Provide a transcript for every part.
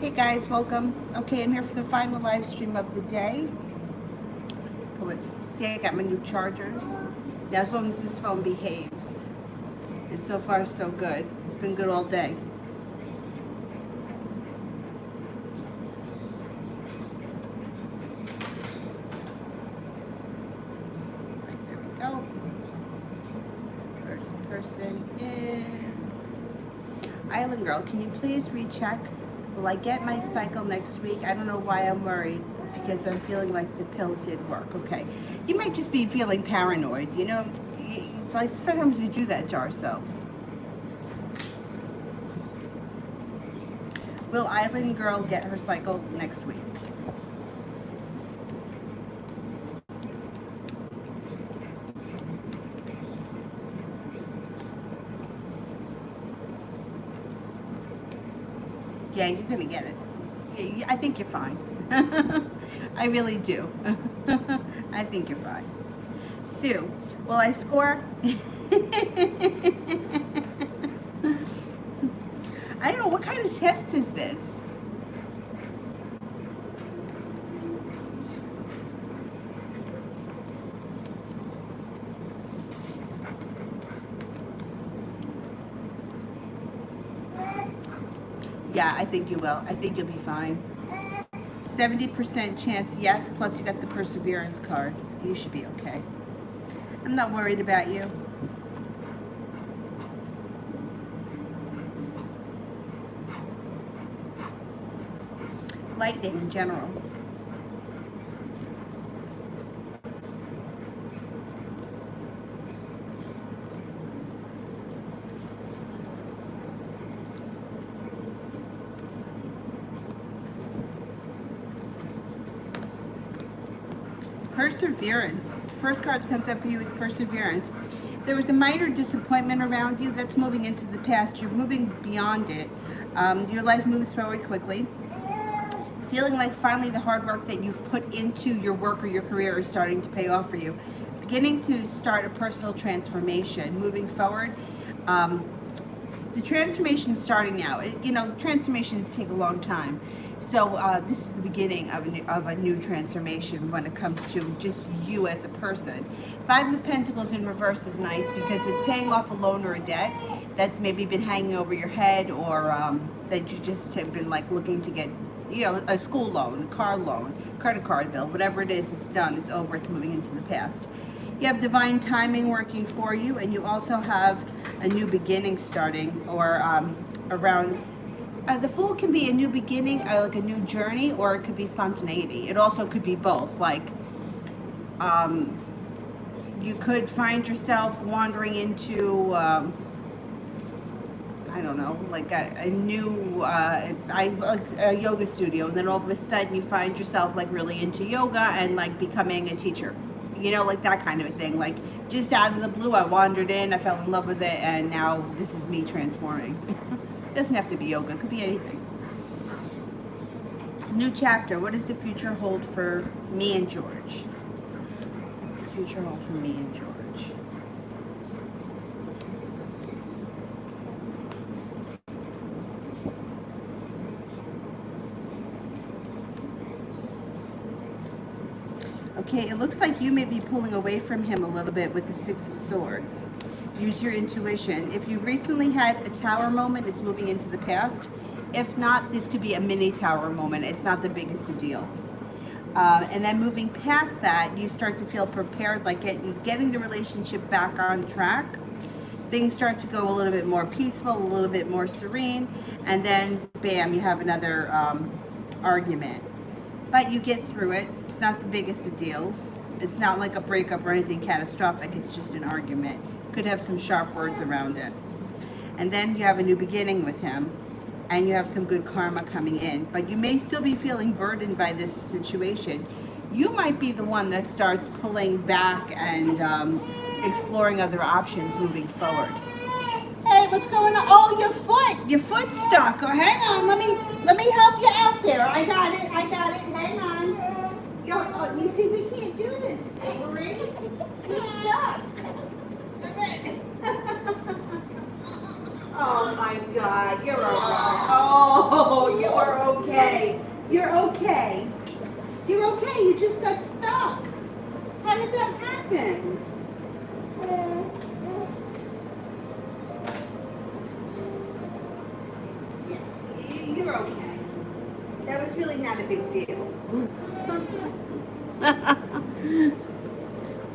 Hey guys, welcome. Okay, I'm here for the final live stream of the day. Come on. See, I got my new chargers. Now, as long as this phone behaves. And so far, so good. It's been good all day. Right, there we go. First person is Island Girl. Can you please recheck? Will I get my cycle next week? I don't know why I'm worried, because I'm feeling like the pill did work. Okay. You might just be feeling paranoid. You know, it's like sometimes we do that to ourselves. Will Island Girl get her cycle next week? Yeah, you're gonna get it. Yeah, I think you're fine. I really do. I think you're fine. Sue, will I score? I don't know, what kind of test is this? Yeah, I think you will. I think you'll be fine. 70% chance yes, plus you got the perseverance card. You should be okay. I'm not worried about you. Lightning in general. Perseverance. The first card that comes up for you is perseverance. There was a minor disappointment around you that's moving into the past. You're moving beyond it. Your life moves forward quickly. Feeling like finally the hard work that you've put into your work or your career is starting to pay off for you. Beginning to start a personal transformation. Moving forward. The transformation is starting now. Transformations take a long time. So this is the beginning of a new transformation when it comes to just you as a person. Five of Pentacles in reverse is nice because it's paying off a loan or a debt that's maybe been hanging over your head, or that you just have been like looking to get, a school loan, a car loan, credit card bill, whatever it is, it's done, it's over, it's moving into the past. You have divine timing working for you, and you also have a new beginning starting, or around. The Fool can be a new beginning, like a new journey, or it could be spontaneity. It also could be both. Like, you could find yourself wandering into, I don't know, like a new a yoga studio, and then all of a sudden you find yourself like really into yoga and like becoming a teacher. Like that kind of a thing. Like, just out of the blue, I wandered in, I fell in love with it, and now this is me transforming. Doesn't have to be yoga, it could be anything. New chapter. What does the future hold for me and George? What's the future hold for me and George? Okay, it looks like you may be pulling away from him a little bit with the Six of Swords. Use your intuition. If you've recently had a tower moment, it's moving into the past. If not, this could be a mini tower moment. It's not the biggest of deals. And then moving past that, you start to feel prepared, like getting the relationship back on track. Things start to go a little bit more peaceful, a little bit more serene, and then bam, you have another argument. But you get through it. It's not the biggest of deals. It's not like a breakup or anything catastrophic. It's just an argument. Could have some sharp words around it. And then you have a new beginning with him, and you have some good karma coming in. But you may still be feeling burdened by this situation. You might be the one that starts pulling back and exploring other options moving forward. Hey, what's going on? Oh, your foot's stuck. Oh, hang on, let me help you out there. I got it, hang on. You see, we can't do this, Avery. You're stuck. Oh my God, you're all right. Oh, you are okay. okay. You're okay. You're okay. You just got stuck. How did that happen? Yeah, you're okay. That was really not a big deal.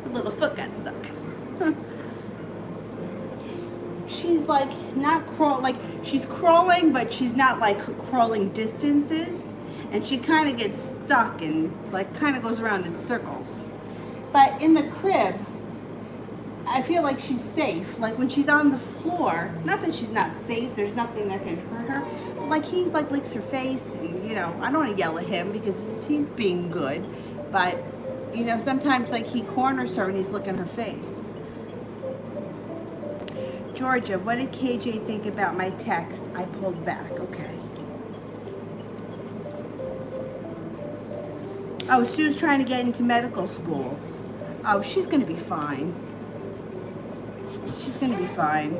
The little foot got stuck. She's like not like she's crawling, but she's not like crawling distances, and she kind of gets stuck and like kind of goes around in circles. But in the crib, I feel like she's safe. Like when she's on the floor, not that she's not safe, there's nothing that can hurt her, but like he's like licks her face, and I don't want to yell at him because he's being good, but sometimes like he corners her and he's licking her face. Georgia, what did KJ think about my text? I pulled back. Okay. Oh, Sue's trying to get into medical school. Oh, she's going to be fine. She's going to be fine.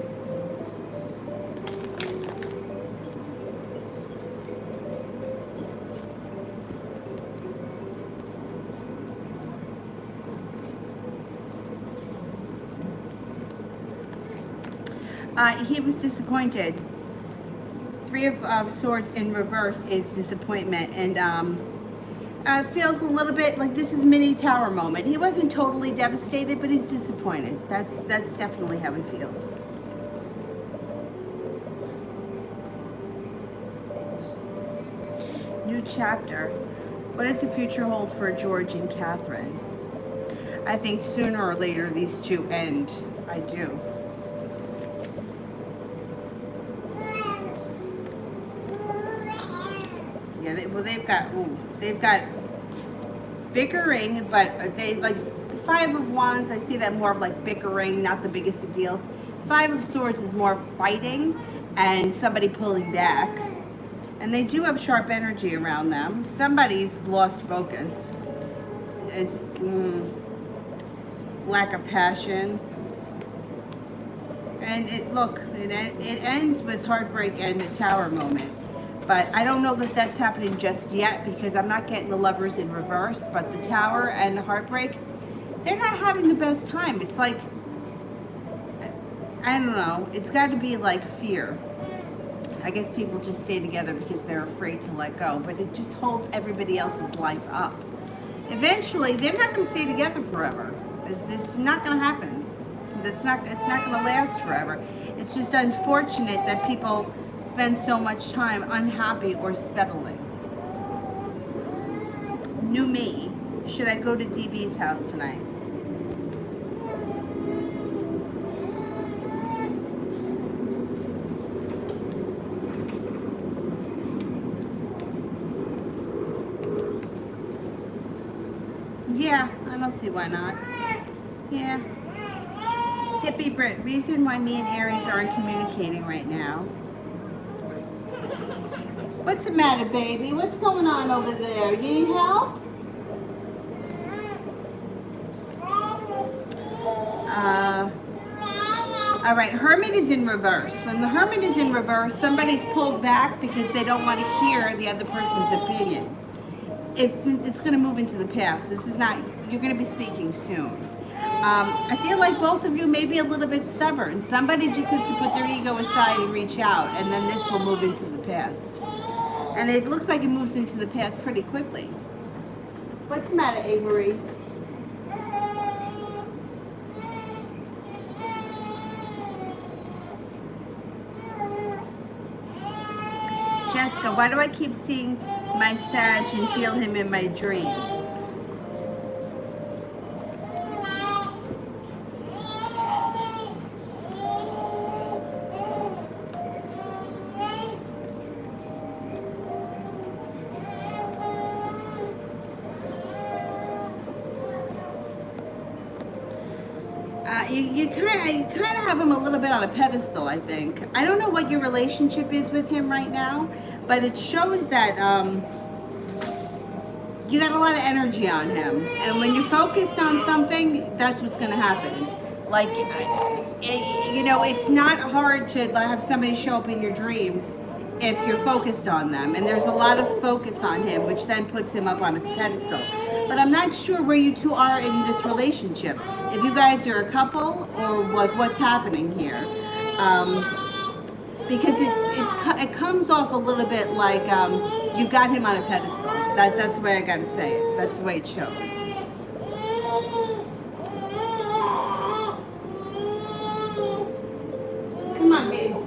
He was disappointed. Three of Swords in reverse is disappointment, and feels a little bit like this is mini tower moment. He wasn't totally devastated, but he's disappointed. That's definitely how he feels. New chapter. What does the future hold for George and Catherine? I think sooner or later these two end. I do. Yeah, they've got bickering, but they like Five of Wands. I see that more of like bickering, not the biggest of deals. Five of Swords is more fighting and somebody pulling back. And they do have sharp energy around them. Somebody's lost focus. It's lack of passion. And it ends with heartbreak and a tower moment. But I don't know that that's happening just yet because I'm not getting the Lovers in reverse. But the Tower and the heartbreak, they're not having the best time. It's like, I don't know. It's got to be like fear. I guess people just stay together because they're afraid to let go. But it just holds everybody else's life up. Eventually, they're not going to stay together forever. It's not going to happen. It's not going to last forever. It's just unfortunate that people spend so much time unhappy or settling. New me. Should I go to DB's house tonight? Yeah, I don't see why not. Yeah. Hippie Brit, reason why me and Aries aren't communicating right now. What's the matter, baby? What's going on over there? You need help? All right, Hermit is in reverse. When the Hermit is in reverse, somebody's pulled back because they don't want to hear the other person's opinion. It's going to move into the past. This is not, you're going to be speaking soon. I feel like both of you may be a little bit stubborn. Somebody just has to put their ego aside and reach out, and then this will move into the past. And it looks like it moves into the past pretty quickly. What's the matter, Avery? Jessica, why do I keep seeing my Sag and feel him in my dreams? You kind of have him a little bit on a pedestal, I think. I don't know what your relationship is with him right now, but it shows that you got a lot of energy on him. And when you're focused on something, that's what's going to happen. Like, it's not hard to have somebody show up in your dreams if you're focused on them. And there's a lot of focus on him, which then puts him up on a pedestal. But I'm not sure where you two are in this relationship. If you guys are a couple or what's happening here. Because it comes off a little bit like you've got him on a pedestal. That's the way I gotta say it. That's the way it shows. Come on, babes.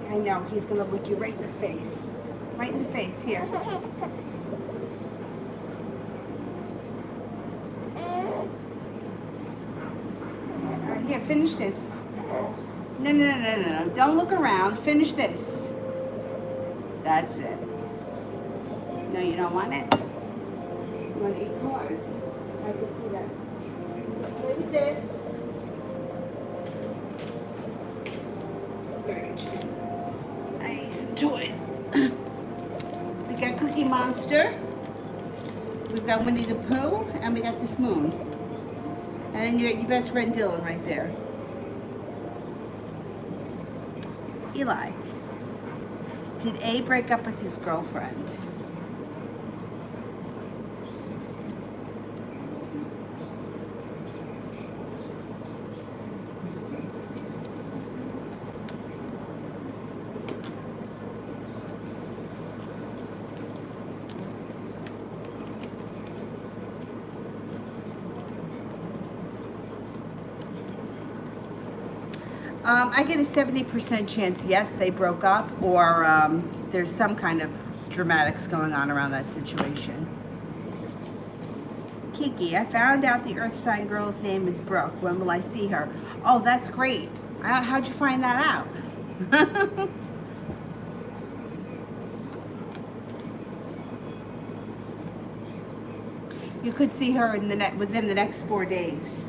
I know, he's gonna look you right in the face. Right in the face, here. Alright, here, finish this. No. Don't look around. Finish this. That's it. No, you don't want it? You want to eat cards? I can see that. Look at this. Nice, some toys. We got Cookie Monster. We've got Winnie the Pooh, and we got this moon. And then you got your best friend Dylan right there. Eli, did A break up with his girlfriend? I get a 70% chance, yes, they broke up, or there's some kind of dramatics going on around that situation. Kiki, I found out the Earth sign girl's name is Brooke. When will I see her? Oh, that's great. How'd you find that out? You could see her in within the next 4 days.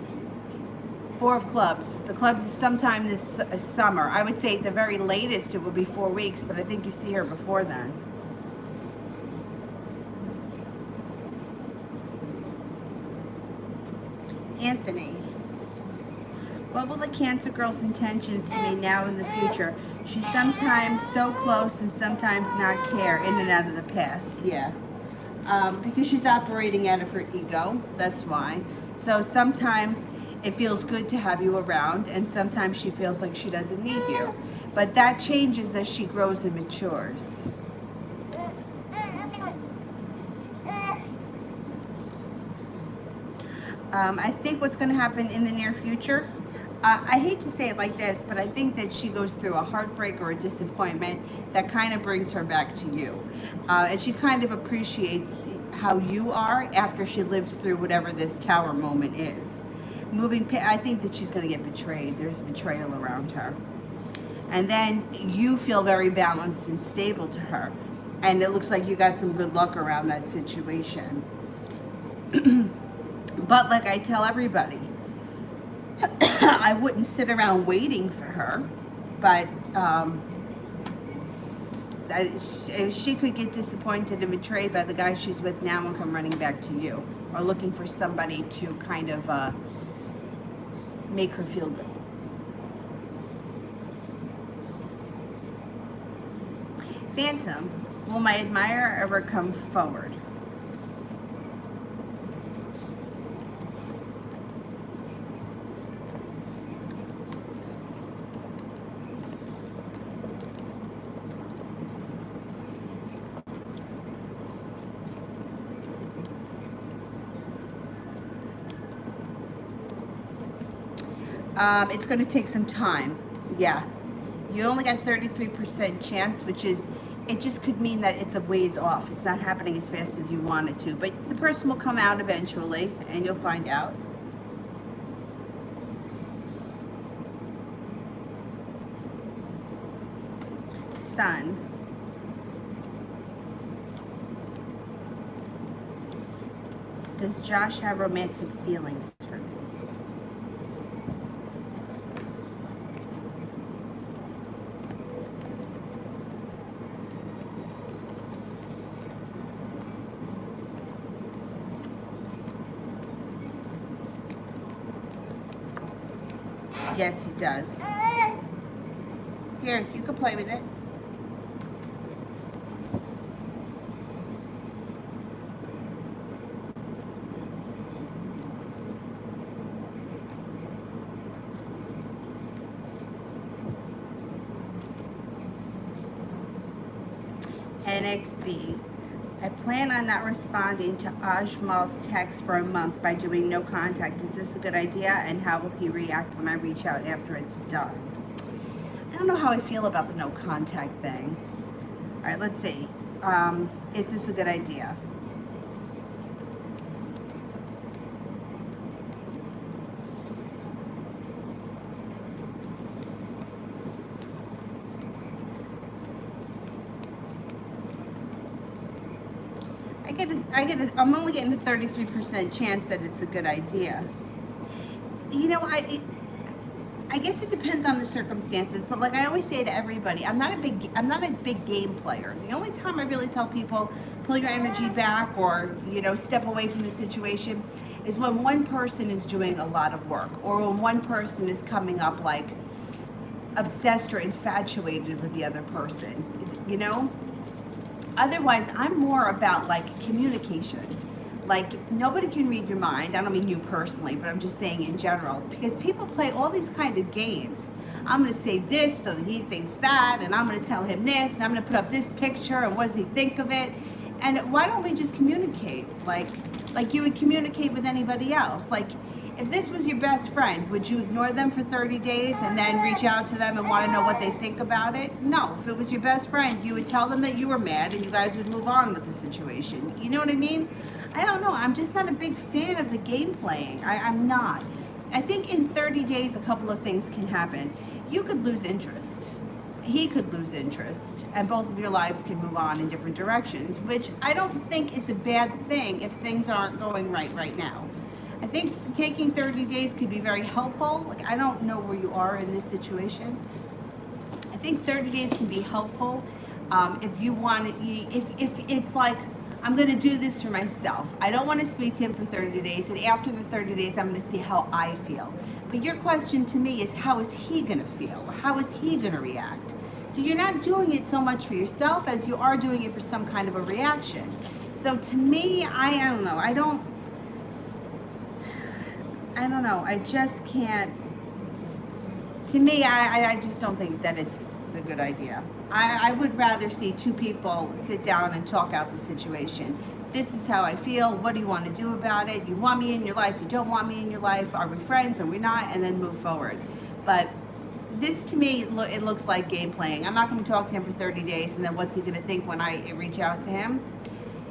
4 of clubs. The clubs is sometime this summer. I would say at the very latest it would be 4 weeks, but I think you see her before then. Anthony, what will the Cancer girl's intentions to me now in the future? She's sometimes so close and sometimes not care, in and out of the past. Yeah. Because she's operating out of her ego. That's why. So sometimes it feels good to have you around, and sometimes she feels like she doesn't need you. But that changes as she grows and matures. I think what's going to happen in the near future, I hate to say it like this, but I think that she goes through a heartbreak or a disappointment that kind of brings her back to you. And she kind of appreciates how you are after she lives through whatever this tower moment is. I think that she's going to get betrayed. There's betrayal around her. And then you feel very balanced and stable to her. And it looks like you got some good luck around that situation. But like I tell everybody, I wouldn't sit around waiting for her. But she could get disappointed and betrayed by the guy she's with now and come running back to you. Or looking for somebody to kind of make her feel good. Phantom, will my admirer ever come forward? It's going to take some time. Yeah. You only got 33% chance, which is, it just could mean that it's a ways off. It's not happening as fast as you want it to. But the person will come out eventually, and you'll find out. Sun. Does Josh have romantic feelings for me? Yes, he does. Here, you can play with it. NXB. I plan on not responding to Ajmal's text for a month by doing no contact. Is this a good idea? And how will he react when I reach out after it's done? I don't know how I feel about the no contact thing. All right, let's see. Is this a good idea? I'm only getting a 33% chance that it's a good idea. You know, I guess it depends on the circumstances, but like I always say to everybody, I'm not a big game player. The only time I really tell people pull your energy back or, you know, step away from the situation is when one person is doing a lot of work or when one person is coming up like obsessed or infatuated with the other person, you know? Otherwise, I'm more about like communication. Like nobody can read your mind. I don't mean you personally, but I'm just saying in general, because people play all these kind of games. I'm going to say this so that he thinks that, and I'm going to tell him this, and I'm going to put up this picture, and what does he think of it? And why don't we just communicate like you would communicate with anybody else? Like if this was your best friend, would you ignore them for 30 days and then reach out to them and want to know what they think about it? No. If it was your best friend, you would tell them that you were mad and you guys would move on with the situation. You know what I mean? I don't know. I'm just not a big fan of the game playing. I'm not. I think in 30 days, a couple of things can happen. You could lose interest. He could lose interest. And both of your lives can move on in different directions, which I don't think is a bad thing if things aren't going right now. I think taking 30 days could be very helpful. Like, I don't know where you are in this situation. I think 30 days can be helpful if you want to, if it's like, I'm going to do this for myself. I don't want to speak to him for 30 days, and after the 30 days, I'm going to see how I feel. But your question to me is, how is he going to feel? How is he going to react? So you're not doing it so much for yourself as you are doing it for some kind of a reaction. So to me, I don't know. I don't know. I just can't. To me, I just don't think that it's a good idea. I would rather see two people sit down and talk out the situation. This is how I feel. What do you want to do about it? You want me in your life? You don't want me in your life? Are we friends? Are we not? And then move forward. But this, to me, it looks like game playing. I'm not going to talk to him for 30 days, and then what's he going to think when I reach out to him?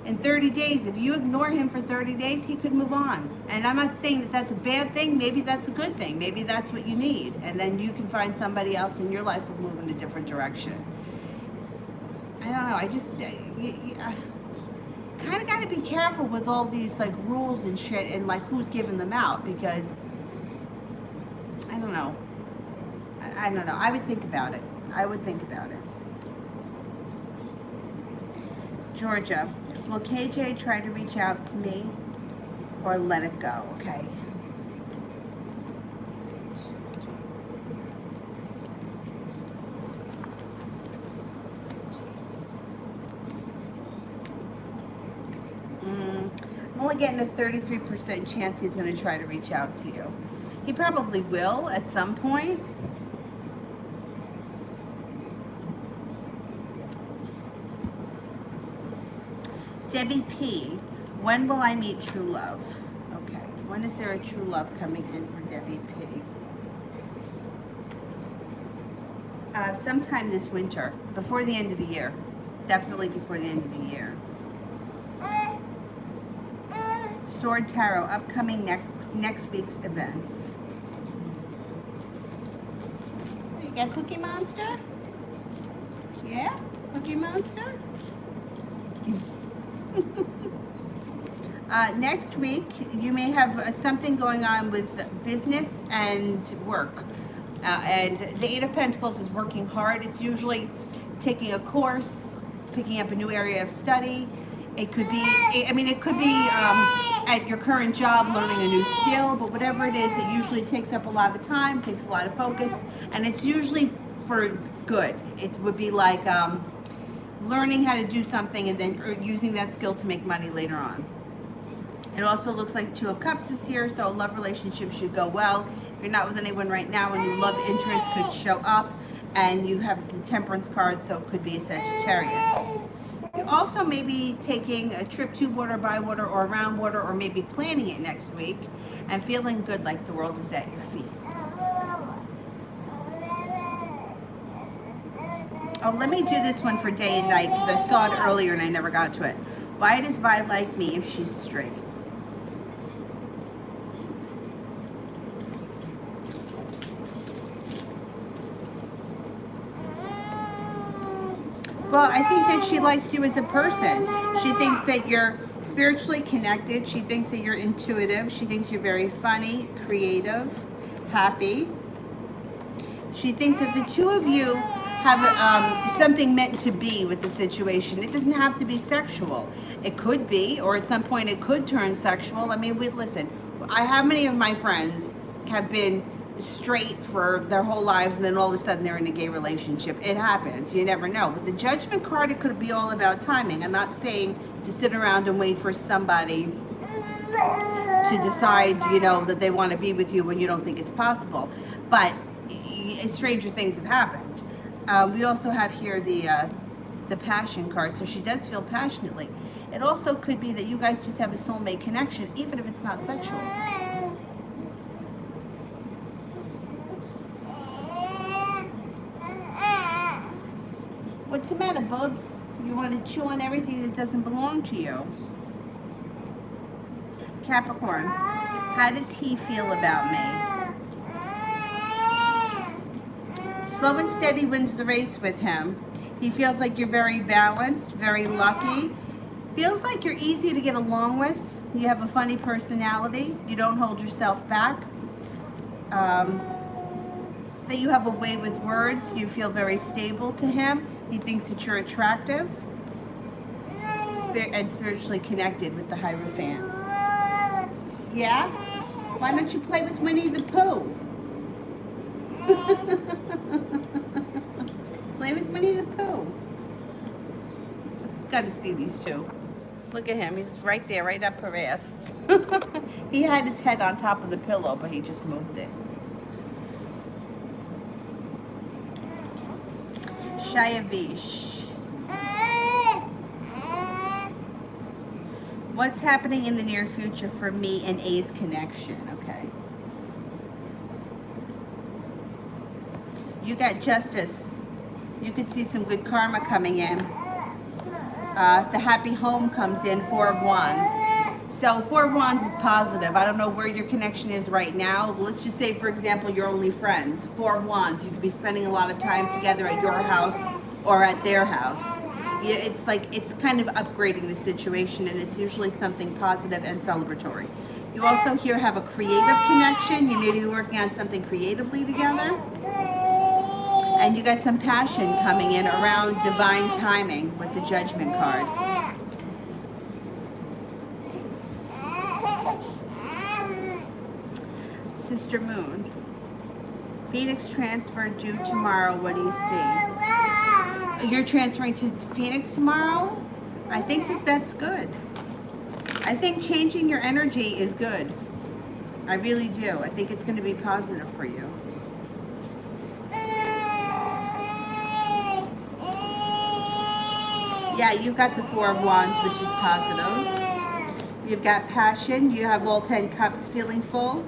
In 30 days, if you ignore him for 30 days, he could move on. And I'm not saying that that's a bad thing. Maybe that's a good thing. Maybe that's what you need. And then you can find somebody else in your life who will move in a different direction. I don't know. I just kind of got to be careful with all these like rules and shit and like who's giving them out, because I don't know. I don't know. I would think about it. Georgia. Will KJ try to reach out to me or let it go? Okay. I'm only getting a 33% chance he's going to try to reach out to you. He probably will at some point. Debbie P, when will I meet true love? Okay, when is there a true love coming in for Debbie P? Sometime this winter, before the end of the year. Definitely before the end of the year. Sword Tarot, upcoming next week's events. You got Cookie Monster? Yeah? Cookie Monster? Next week, you may have something going on with business and work. And the Eight of Pentacles is working hard. It's usually taking a course, picking up a new area of study. It could be, I mean, it could be at your current job learning a new skill, but whatever it is, it usually takes up a lot of time, takes a lot of focus, and it's usually for good. It would be like learning how to do something and then or using that skill to make money later on. It also looks like Two of Cups is here, so a love relationship should go well. If you're not with anyone right now and your love interest could show up, and you have the Temperance card, so it could be a Sagittarius. You also may be taking a trip to water, by water, or around water, or maybe planning it next week and feeling good like the world is at your feet. Oh, let me do this one for day and night because I saw it earlier and I never got to it. Why does Vi like me if she's straight? Well, I think that she likes you as a person. She thinks that you're spiritually connected. She thinks that you're intuitive. She thinks you're very funny, creative, happy. She thinks that the two of you have something meant to be with the situation. It doesn't have to be sexual. It could be, or at some point it could turn sexual. I mean, listen, how many of my friends have been straight for their whole lives and then all of a sudden they're in a gay relationship? It happens. You never know. With the Judgment card, it could be all about timing. I'm not saying to sit around and wait for somebody to decide, you know, that they want to be with you when you don't think it's possible. But stranger things have happened. We also have here the Passion card, so she does feel passionately. It also could be that you guys just have a soulmate connection, even if it's not sexual. What's the matter, Bubs? You want to chew on everything that doesn't belong to you? Capricorn, how does he feel about me? Slow and steady wins the race with him. He feels like you're very balanced, very lucky. Feels like you're easy to get along with. You have a funny personality. You don't hold yourself back. That you have a way with words. You feel very stable to him. He thinks that you're attractive and spiritually connected with the Hierophant. Yeah? Why don't you play with Winnie the Pooh? Play with Winnie the Pooh. Got to see these two. Look at him. He's right there, right up her ass. He had his head on top of the pillow, but he just moved it. Shayavish. What's happening in the near future for me and A's connection? Okay. You got Justice. You could see some good karma coming in. The happy home comes in, Four of Wands. So Four of Wands is positive. I don't know where your connection is right now. Let's just say, for example, you're only friends. Four of Wands. You could be spending a lot of time together at your house or at their house. Yeah, it's like, it's kind of upgrading the situation, and it's usually something positive and celebratory. You also here have a creative connection. You may be working on something creatively together. And you got some passion coming in around divine timing with the Judgment card. Sister Moon. Phoenix transfer due tomorrow. What do you see? You're transferring to Phoenix tomorrow? I think that that's good. I think changing your energy is good. I really do. I think it's going to be positive for you. Yeah, you've got the Four of Wands, which is positive. You've got passion. You have all 10 cups feeling full.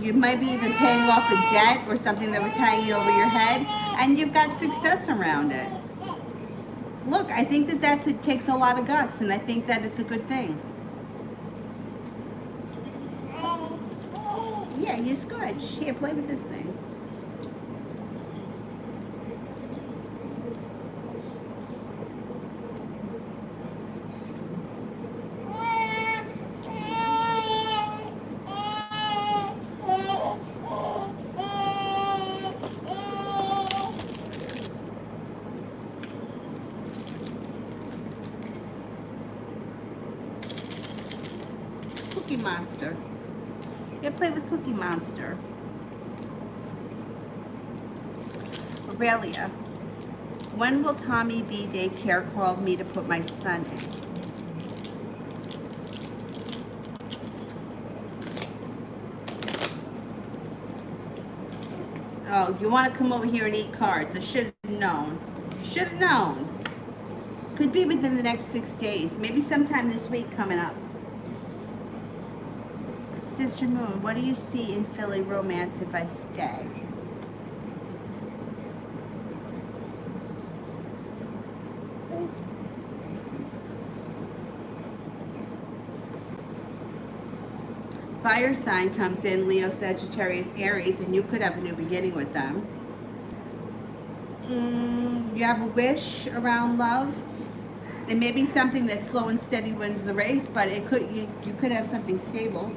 You might be even paying off a debt or something that was hanging over your head. And you've got success around it. Look, I think that it takes a lot of guts, and I think that it's a good thing. Yeah, he's good. Here, play with this thing. Cookie Monster. You play with Cookie Monster. Aurelia. When will Tommy B. Daycare call me to put my son in? Oh, you want to come over here and eat cards. I should have known. Should have known. Could be within the next 6 days. Maybe sometime this week coming up. Sister Moon, what do you see in Philly romance if I stay? Fire sign comes in, Leo, Sagittarius, Aries, and you could have a new beginning with them. You have a wish around love. It may be something that slow and steady wins the race, but it could you could have something stable.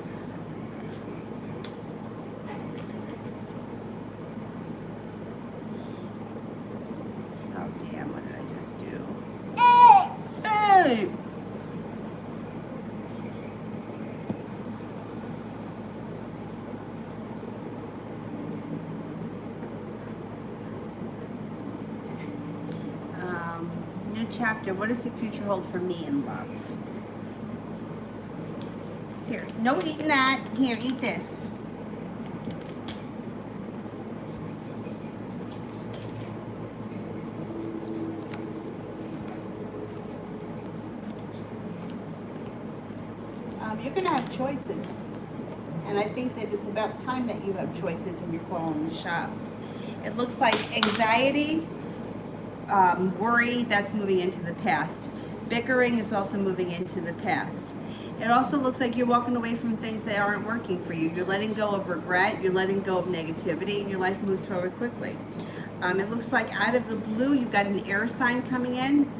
Oh damn, what did I just do? Hey! New chapter. What does the future hold for me in love? Here, no eating that. Here, eat this. You're going to have choices. And I think that it's about time that you have choices and you're calling the shots. It looks like anxiety, worry, that's moving into the past. Bickering is also moving into the past. It also looks like you're walking away from things that aren't working for you. You're letting go of regret, you're letting go of negativity, and your life moves forward quickly. It looks like out of the blue, you've got an air sign coming in,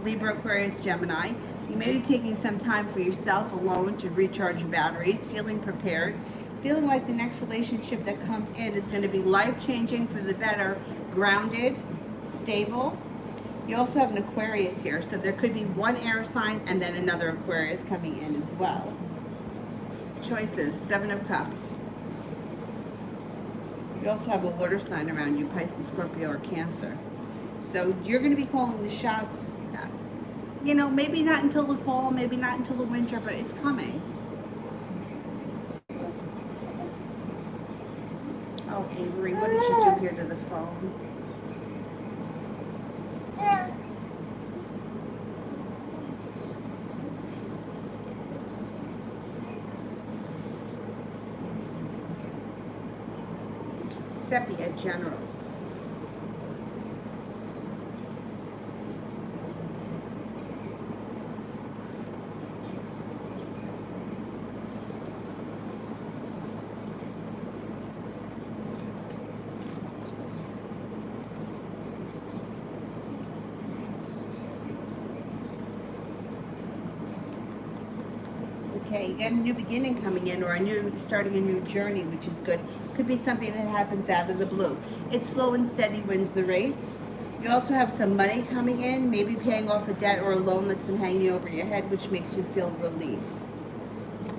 Libra, Aquarius, Gemini. You may be taking some time for yourself alone to recharge your batteries, feeling prepared, feeling like the next relationship that comes in is going to be life-changing for the better, grounded, stable. You also have an Aquarius here, so there could be one air sign and then another Aquarius coming in as well. Choices, 7 of Cups. You also have a water sign around you, Pisces, Scorpio, or Cancer. So you're going to be calling the shots, you know, maybe not until the fall, maybe not until the winter, but it's coming. Oh, Avery, what did you do here to the phone? Sepia, General. Okay, you got a new beginning coming in, or starting a new journey, which is good. Could be something that happens out of the blue. It's slow and steady wins the race. You also have some money coming in, maybe paying off a debt or a loan that's been hanging over your head, which makes you feel relief.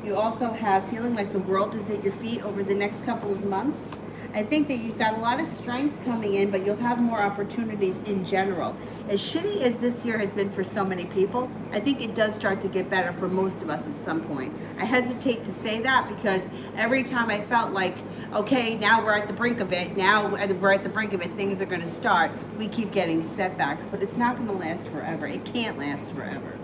You also have feeling like the world is at your feet over the next couple of months. I think that you've got a lot of strength coming in, but you'll have more opportunities in general. As shitty as this year has been for so many people, I think it does start to get better for most of us at some point. I hesitate to say that because every time I felt like, okay, now we're at the brink of it, things are going to start, we keep getting setbacks, but it's not going to last forever. It can't last forever.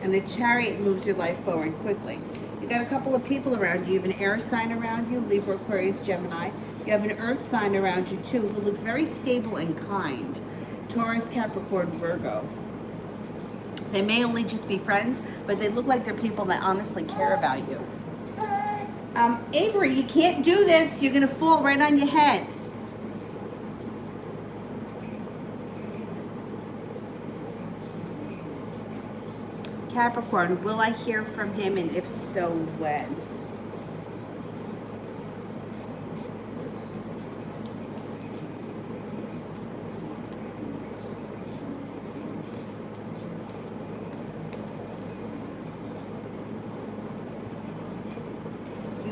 And the Chariot moves your life forward quickly. You got a couple of people around you. You have an air sign around you, Libra, Aquarius, Gemini. You have an earth sign around you too, who looks very stable and kind. Taurus, Capricorn, Virgo. They may only just be friends, but they look like they're people that honestly care about you. Avery, you can't do this. You're going to fall right on your head. Capricorn, will I hear from him, and if so, when?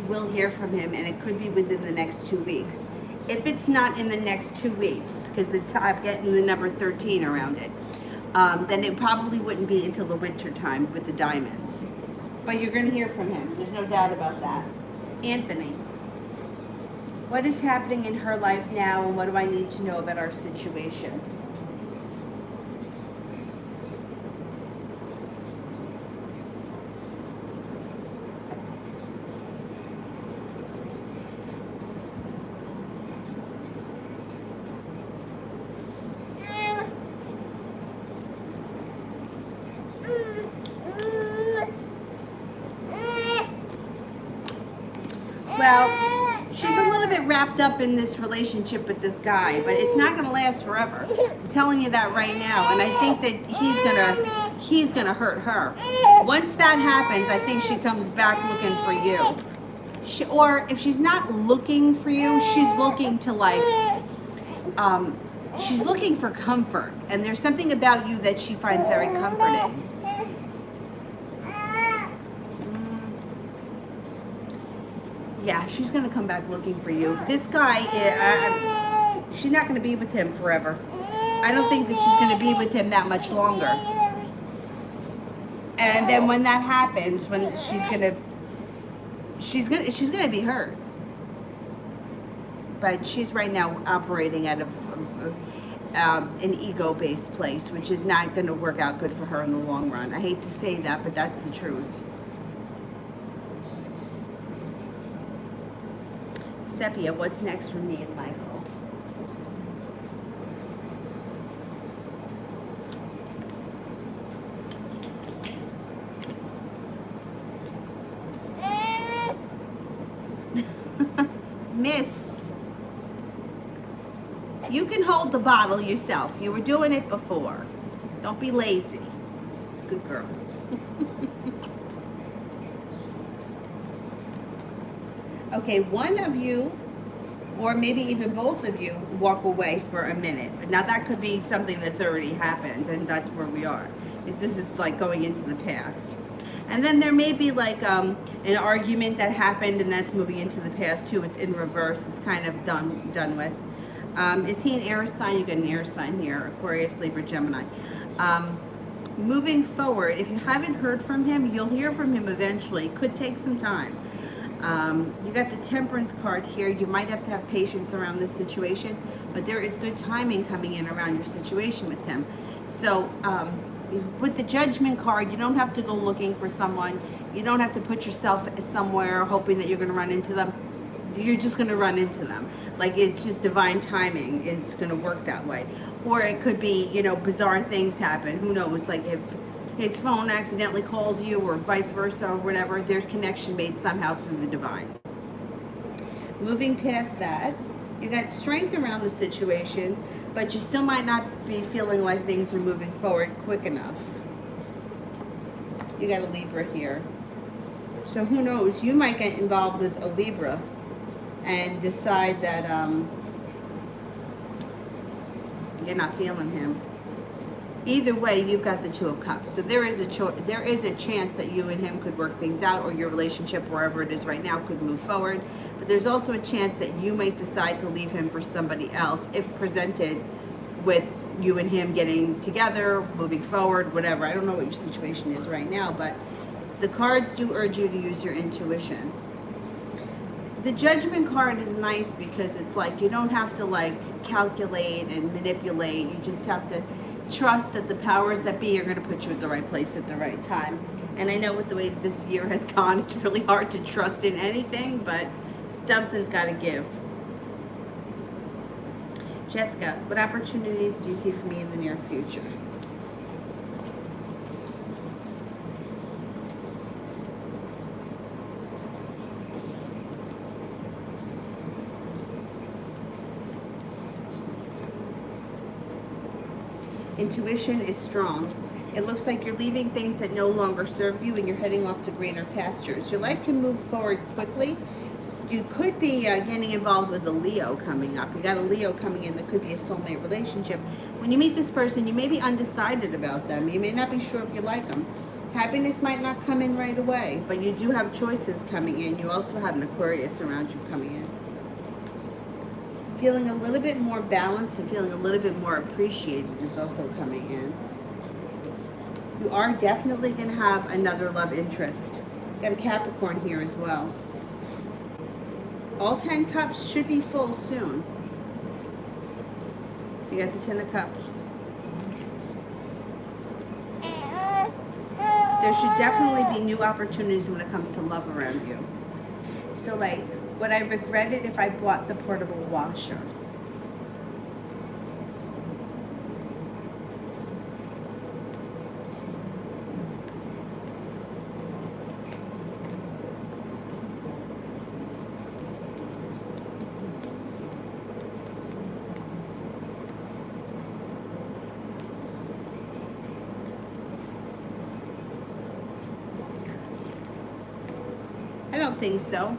will hear from him, and it could be within the next 2 weeks. If it's not in the next 2 weeks, because I'm getting the number 13 around it, then it probably wouldn't be until the winter time with the diamonds. But you're going to hear from him. There's no doubt about that. Anthony, what is happening in her life now, and what do I need to know about our situation? Well, she's a little bit wrapped up in this relationship with this guy, but it's not going to last forever. I'm telling you that right now, and I think that he's gonna hurt her. Once that happens, I think she comes back looking for you. Or if she's not looking for you, she's looking to she's looking for comfort, and there's something about you that she finds very comforting. Yeah, she's going to come back looking for you. This guy, she's not going to be with him forever. I don't think that she's going to be with him that much longer. And then when that happens, when she's going to be hurt. But she's right now operating out of an ego-based place, which is not going to work out good for her in the long run. I hate to say that, but that's the truth. Sepia, what's next for me and Michael? Miss, you can hold the bottle yourself. You were doing it before. Don't be lazy. Good girl. Okay, one of you, or maybe even both of you, walk away for a minute. Now that could be something that's already happened, and that's where we are. This is like going into the past. And then there may be like an argument that happened, and that's moving into the past too. It's in reverse. It's kind of done with. Is he an air sign? You got an air sign here: Aquarius, Libra, Gemini. Moving forward, if you haven't heard from him, you'll hear from him eventually. It could take some time. You got the Temperance card here. You might have to have patience around this situation, but there is good timing coming in around your situation with him. So with the Judgment card, you don't have to go looking for someone. You don't have to put yourself somewhere hoping that you're going to run into them. You're just going to run into them. Like, it's just divine timing is going to work that way. Or it could be, you know, bizarre things happen. Who knows? Like if his phone accidentally calls you, or vice versa, or whatever, there's connection made somehow through the divine. Moving past that, you got strength around the situation, but you still might not be feeling like things are moving forward quick enough. You got a Libra here. So who knows, you might get involved with a Libra and decide that you're not feeling him. Either way, you've got the Two of Cups. So there is a chance that you and him could work things out, or your relationship, wherever it is right now, could move forward. But there's also a chance that you might decide to leave him for somebody else if presented with you and him getting together, moving forward, whatever. I don't know what your situation is right now, but the cards do urge you to use your intuition. The Judgment card is nice because it's like you don't have to like calculate and manipulate. You just have to trust that the powers that be are going to put you at the right place at the right time. And I know with the way this year has gone, it's really hard to trust in anything, but something's got to give. Jessica, what opportunities do you see for me in the near future? Intuition is strong. It looks like you're leaving things that no longer serve you, and you're heading off to greener pastures. Your life can move forward quickly. You could be getting involved with a Leo coming up. You got a Leo coming in that could be a soulmate relationship. When you meet this person, you may be undecided about them. You may not be sure if you like them. Happiness might not come in right away, but you do have choices coming in. You also have an Aquarius around you coming in. Feeling a little bit more balanced and feeling a little bit more appreciated is also coming in. You are definitely going to have another love interest. Got a Capricorn here as well. All 10 cups should be full soon. You got the 10 of cups. There should definitely be new opportunities when it comes to love around you. So like, would I regret it if I bought the portable washer? I don't think so.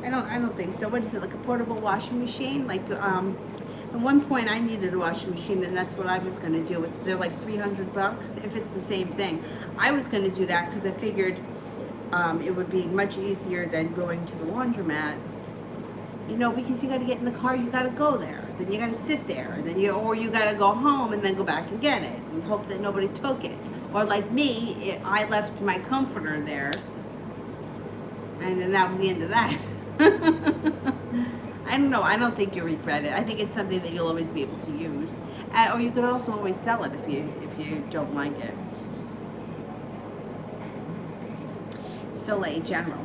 I don't think so. What is it, like a portable washing machine? Like at one point I needed a washing machine, and that's what I was going to do. They're like $300 if it's the same thing. I was going to do that because I figured it would be much easier than going to the laundromat. You know, because you got to get in the car, you got to go there, then you got to sit there, and then or you got to go home and then go back and get it and hope that nobody took it. Or like me, I left my comforter there. And then that was the end of that. I don't know. I don't think you regret it. I think it's something that you'll always be able to use. Or you could also always sell it if you don't like it. Soleil General.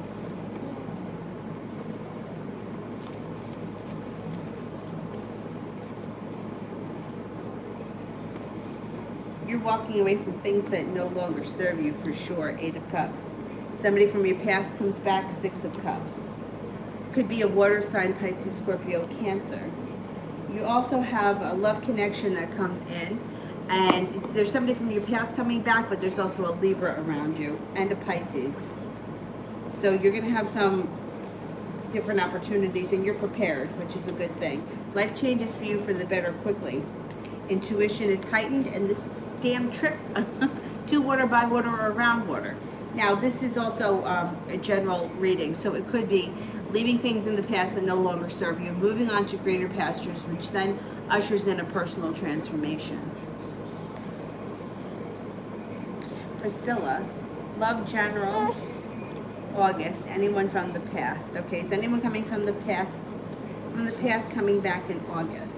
You're walking away from things that no longer serve you for sure. 8 of Cups. Somebody from your past comes back. 6 of Cups. Could be a water sign, Pisces, Scorpio, Cancer. You also have a love connection that comes in, and there's somebody from your past coming back, but there's also a Libra around you and a Pisces. So you're going to have some different opportunities, and you're prepared, which is a good thing. Life changes for you for the better quickly. Intuition is heightened, and this damn trip to water, by water, or around water. Now, this is also a general reading, so it could be leaving things in the past that no longer serve you, moving on to greener pastures, which then ushers in a personal transformation. Priscilla, love general, August, anyone from the past. Okay, is anyone coming from the past, coming back in August?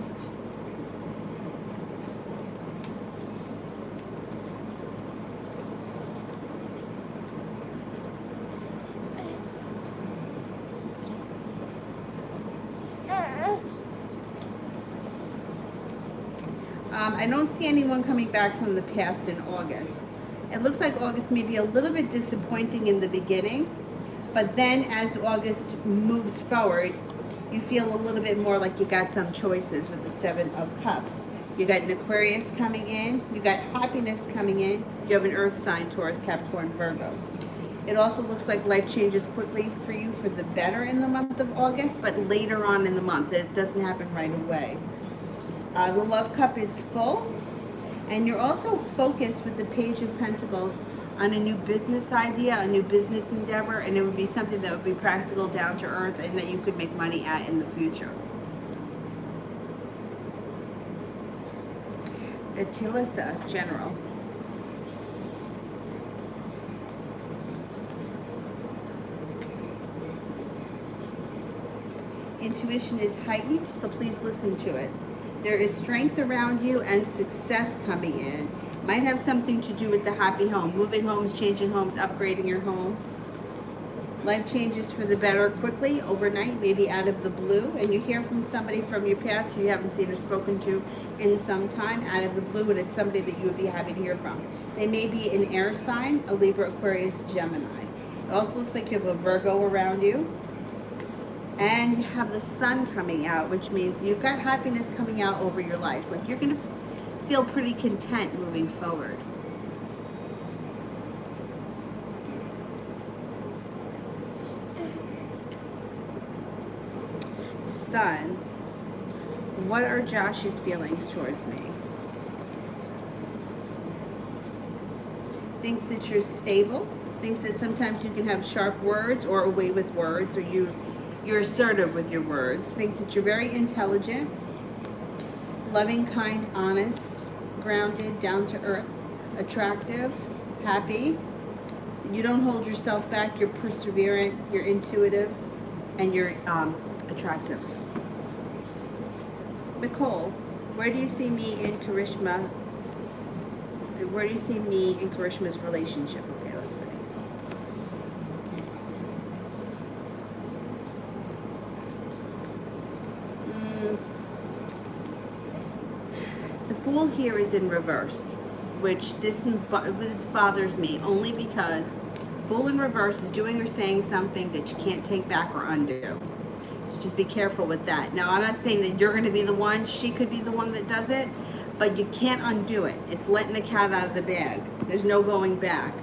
I don't see anyone coming back from the past in August. It looks like August may be a little bit disappointing in the beginning, but then as August moves forward, you feel a little bit more like you got some choices with the 7 of Cups. You got an Aquarius coming in, you got happiness coming in, you have an earth sign, Taurus, Capricorn, Virgo. It also looks like life changes quickly for you for the better in the month of August, but later on in the month. It doesn't happen right away. The love cup is full, and you're also focused with the Page of Pentacles on a new business idea, a new business endeavor, and it would be something that would be practical, down to earth, and that you could make money at in the future. Tilissa, General. Intuition is heightened, so please listen to it. There is strength around you and success coming in. Might have something to do with the happy home, moving homes, changing homes, upgrading your home. Life changes for the better quickly, overnight, maybe out of the blue, and you hear from somebody from your past who you haven't seen or spoken to in some time, out of the blue, and it's somebody that you would be happy to hear from. They may be an air sign, a Libra, Aquarius, Gemini. It also looks like you have a Virgo around you. And you have the sun coming out, which means you've got happiness coming out over your life. Like, you're going to feel pretty content moving forward. Sun, what are Josh's feelings towards me? thinks that you're stable, thinks that sometimes you can have sharp words or a way with words, or you're assertive with your words, thinks that you're very intelligent, loving, kind, honest, grounded, down to earth, attractive, happy. You don't hold yourself back, you're perseverant, you're intuitive, and you're attractive. Nicole, where do you see me in Karishma? Where do you see me in Karishma's relationship? Okay, let's see. The Fool here is in reverse, which this bothers me only because Fool in reverse is doing or saying something that you can't take back or undo. So just be careful with that. Now, I'm not saying that you're going to be the one. She could be the one that does it, but you can't undo it. It's letting the cat out of the bag. There's no going back.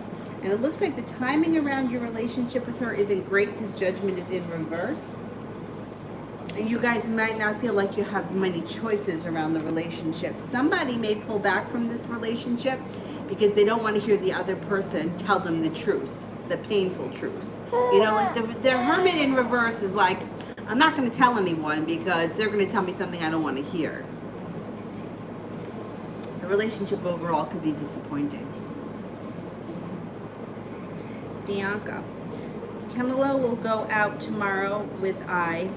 And it looks like the timing around your relationship with her isn't great because Judgment is in reverse. And you guys might not feel like you have many choices around the relationship. Somebody may pull back from this relationship because they don't want to hear the other person tell them the truth, the painful truth. You know, like the Hermit in reverse is like, I'm not going to tell anyone because they're going to tell me something I don't want to hear. The relationship overall could be disappointing. Bianca. Camilla will go out tomorrow with I.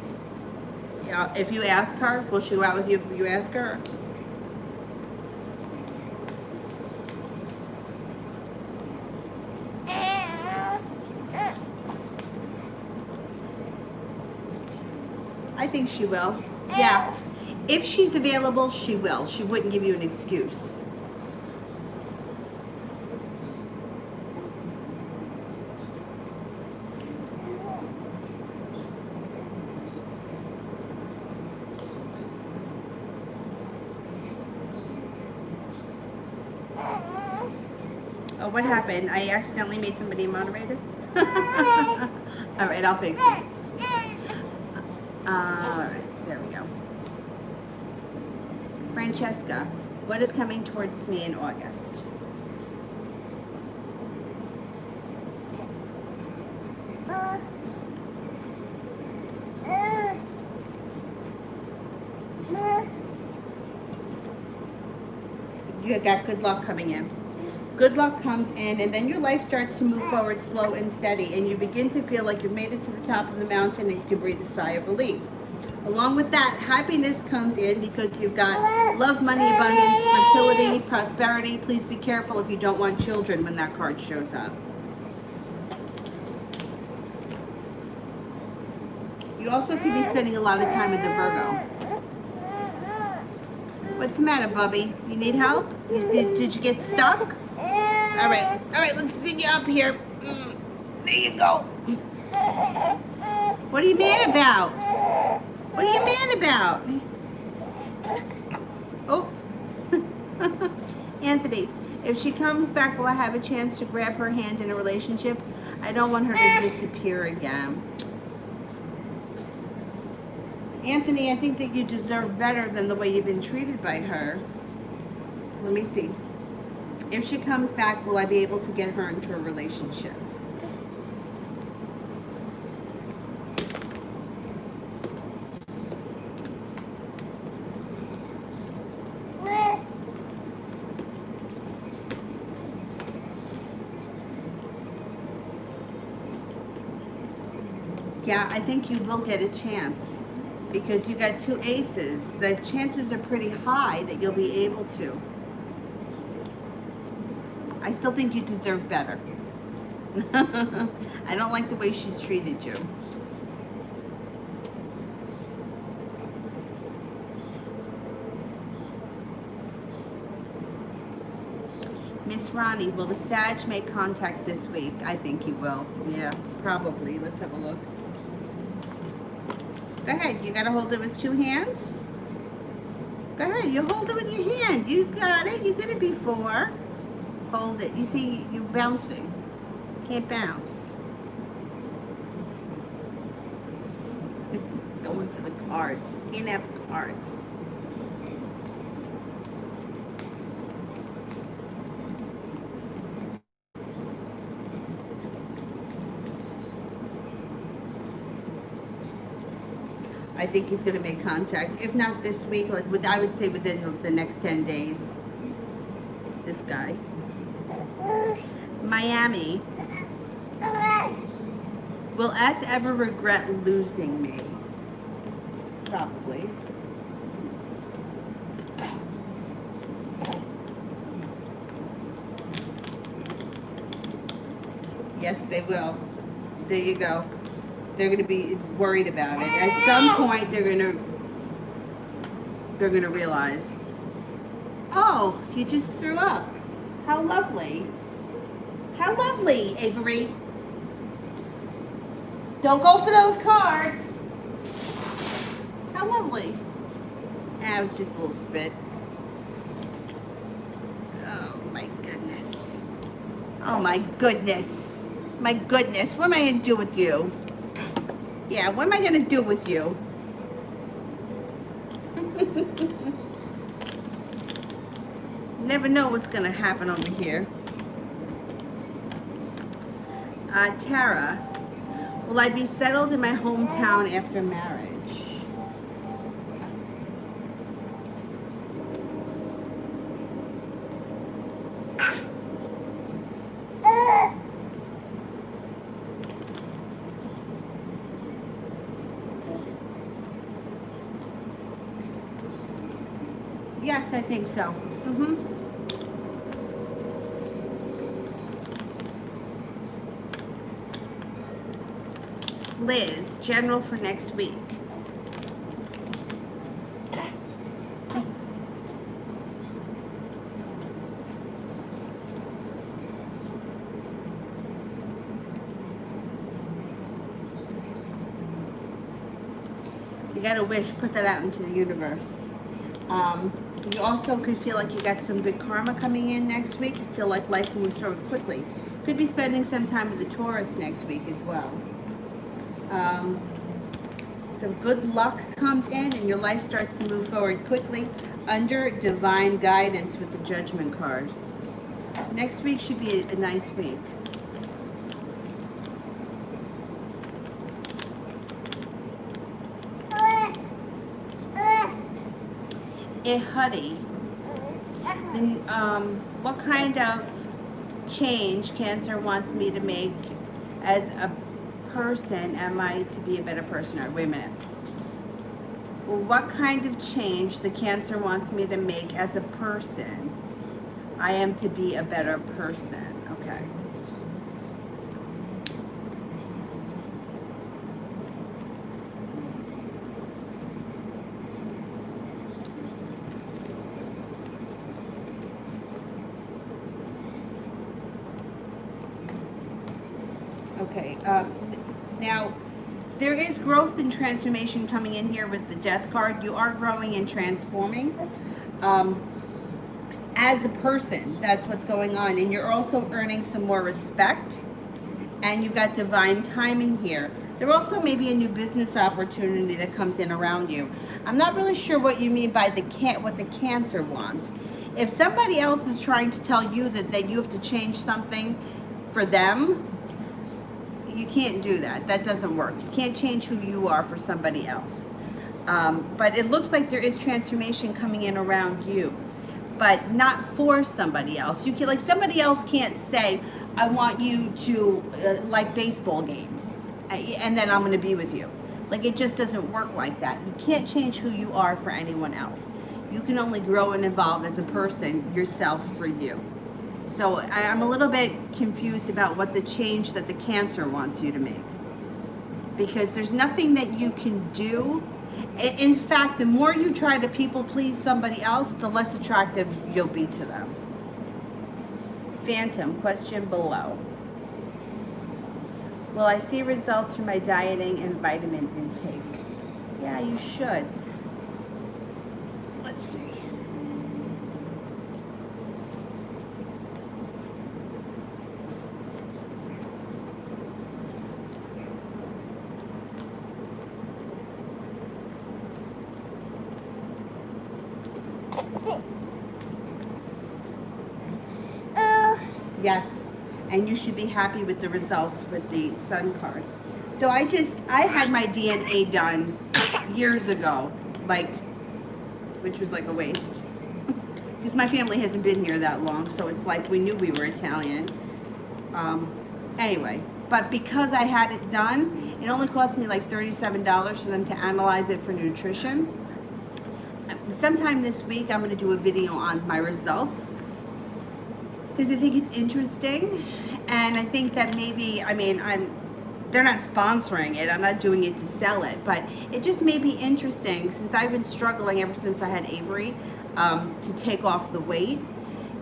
If you ask her, will she go out with you if you ask her? I think she will. Yeah. If she's available, she will. She wouldn't give you an excuse. Oh, what happened? I accidentally made somebody a moderator? All right, I'll fix it. All right, there we go. Francesca, what is coming towards me in August? You got good luck coming in. Good luck comes in, and then your life starts to move forward slow and steady, and you begin to feel like you've made it to the top of the mountain and you can breathe a sigh of relief. Along with that, happiness comes in because you've got love, money, abundance, fertility, prosperity. Please be careful if you don't want children when that card shows up. You also could be spending a lot of time with the Virgo. What's the matter, Bubby? You need help? Did you get stuck? All right, let's sit you up here. There you go. What are you mad about? What are you mad about? Oh. Anthony, if she comes back, will I have a chance to grab her hand in a relationship? I don't want her to disappear again. Anthony, I think that you deserve better than the way you've been treated by her. Let me see. If she comes back, will I be able to get her into a relationship? Yeah, I think you will get a chance because you got 2 aces. The chances are pretty high that you'll be able to. I still think you deserve better. I don't like the way she's treated you. Miss Ronnie, will the Sag make contact this week? I think he will. Yeah, probably. Let's have a look. Go ahead. You got to hold it with 2 hands. Go ahead. You hold it with your hand. You got it. You did it before. Hold it. You see, you're bouncing. Can't bounce. Going for the cards. Can't have the cards. I think he's going to make contact. If not this week, like I would say within the next 10 days. This guy. Miami. Will S ever regret losing me? Probably. Yes, they will. There you go. They're going to be worried about it. At some point, they're going to realize, oh, you just threw up. How lovely. How lovely, Avery. Don't go for those cards. How lovely. That was just a little spit. Oh my goodness. Oh my goodness. My goodness. What am I going to do with you? Yeah, what am I going to do with you? Never know what's going to happen over here. Tara, will I be settled in my hometown after marriage? Yes, I think so. Liz, general for next week. You got a wish, put that out into the universe. You also could feel like you got some good karma coming in next week. You feel like life moves forward quickly. Could be spending some time with the Taurus next week as well. Some good luck comes in and your life starts to move forward quickly under divine guidance with the Judgment card. Next week should be a nice week. Huddy, then what kind of change Cancer wants me to make as a person am I to be a better person? Or, wait a minute. Well, what kind of change the Cancer wants me to make as a person I am to be a better person? Okay. Okay, now there is growth and transformation coming in here with the Death card. You are growing and transforming as a person. That's what's going on. And you're also earning some more respect. And you've got divine timing here. There also may be a new business opportunity that comes in around you. I'm not really sure what you mean by what the Cancer wants. If somebody else is trying to tell you that you have to change something for them, you can't do that. That doesn't work. You can't change who you are for somebody else. But it looks like there is transformation coming in around you, but not for somebody else. You can, like, somebody else can't say, I want you to like baseball games, and then I'm going to be with you. Like, it just doesn't work like that. You can't change who you are for anyone else. You can only grow and evolve as a person yourself for you. So I'm a little bit confused about what the change that the Cancer wants you to make. Because there's nothing that you can do. In fact, the more you try to people please somebody else, the less attractive you'll be to them. Phantom, question below. Will I see results from my dieting and vitamin intake? Yeah, you should. Let's see. Yes, and you should be happy with the results with the Sun card. So I had my DNA done years ago, like, which was like a waste. Because my family hasn't been here that long, so it's like we knew we were Italian. Anyway, but because I had it done, it only cost me like $37 for them to analyze it for nutrition. Sometime this week, I'm going to do a video on my results because I think it's interesting, and I think that maybe, I mean, they're not sponsoring it. I'm not doing it to sell it, but it just may be interesting since I've been struggling ever since I had Avery to take off the weight.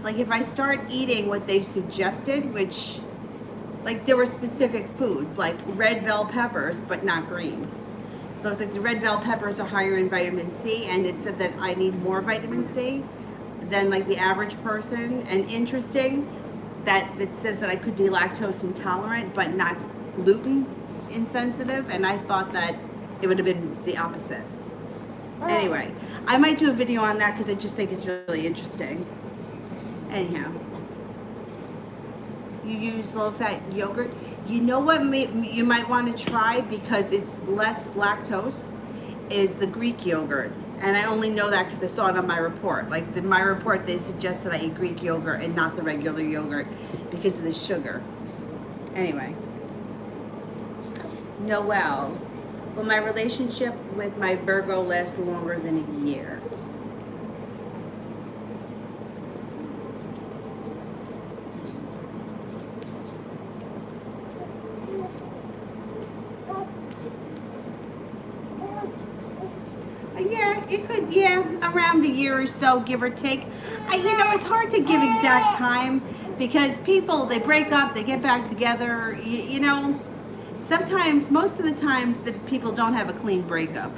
Like if I start eating what they suggested, which, like there were specific foods like red bell peppers, but not green. So it's like the red bell peppers are higher in vitamin C, and it said that I need more vitamin C than like the average person. And interesting that it says that I could be lactose intolerant, but not gluten insensitive, and I thought that it would have been the opposite. Anyway, I might do a video on that because I just think it's really interesting. Anyhow, you use low-fat yogurt. You know what you might want to try because it's less lactose is the Greek yogurt. And I only know that because I saw it on my report. Like in my report, they suggest that I eat Greek yogurt and not the regular yogurt because of the sugar. Anyway. Noelle, will my relationship with my Virgo last longer than a year? Yeah, it could, yeah, around a year or so, give or take. You know, it's hard to give exact time because people, they break up, they get back together, you know. Sometimes, most of the times, that people don't have a clean breakup.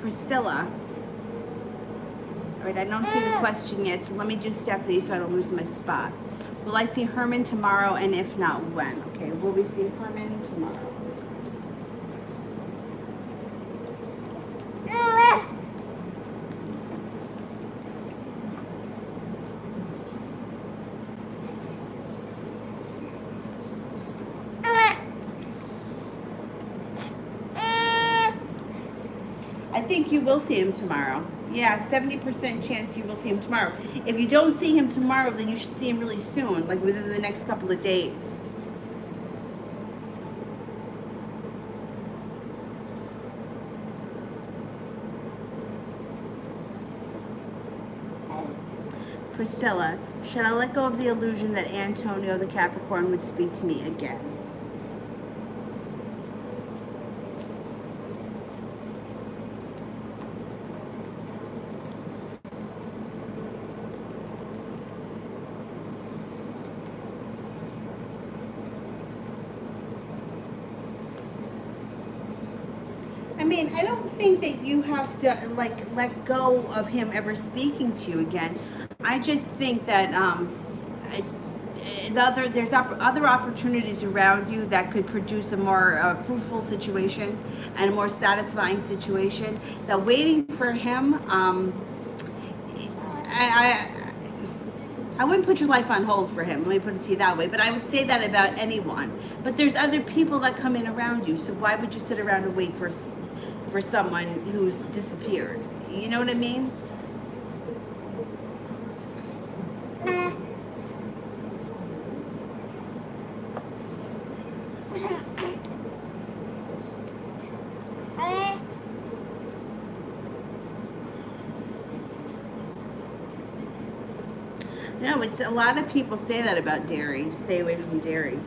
Priscilla. All right, I don't see the question yet, so let me do Stephanie so I don't lose my spot. Will I see Herman tomorrow, and if not, when? Okay, will we see Herman tomorrow? I think you will see him tomorrow. Yeah, 70% chance you will see him tomorrow. If you don't see him tomorrow, then you should see him really soon, like within the next couple of days. Priscilla, should I let go of the illusion that Antonio the Capricorn would speak to me again? I mean, I don't think that you have to like let go of him ever speaking to you again. I just think that there's other opportunities around you that could produce a more fruitful situation and a more satisfying situation. That waiting for him, I wouldn't put your life on hold for him. Let me put it to you that way. But I would say that about anyone. But there's other people that come in around you. So why would you sit around and wait for someone who's disappeared? You know what I mean? No, it's a lot of people say that about dairy. Stay away from dairy.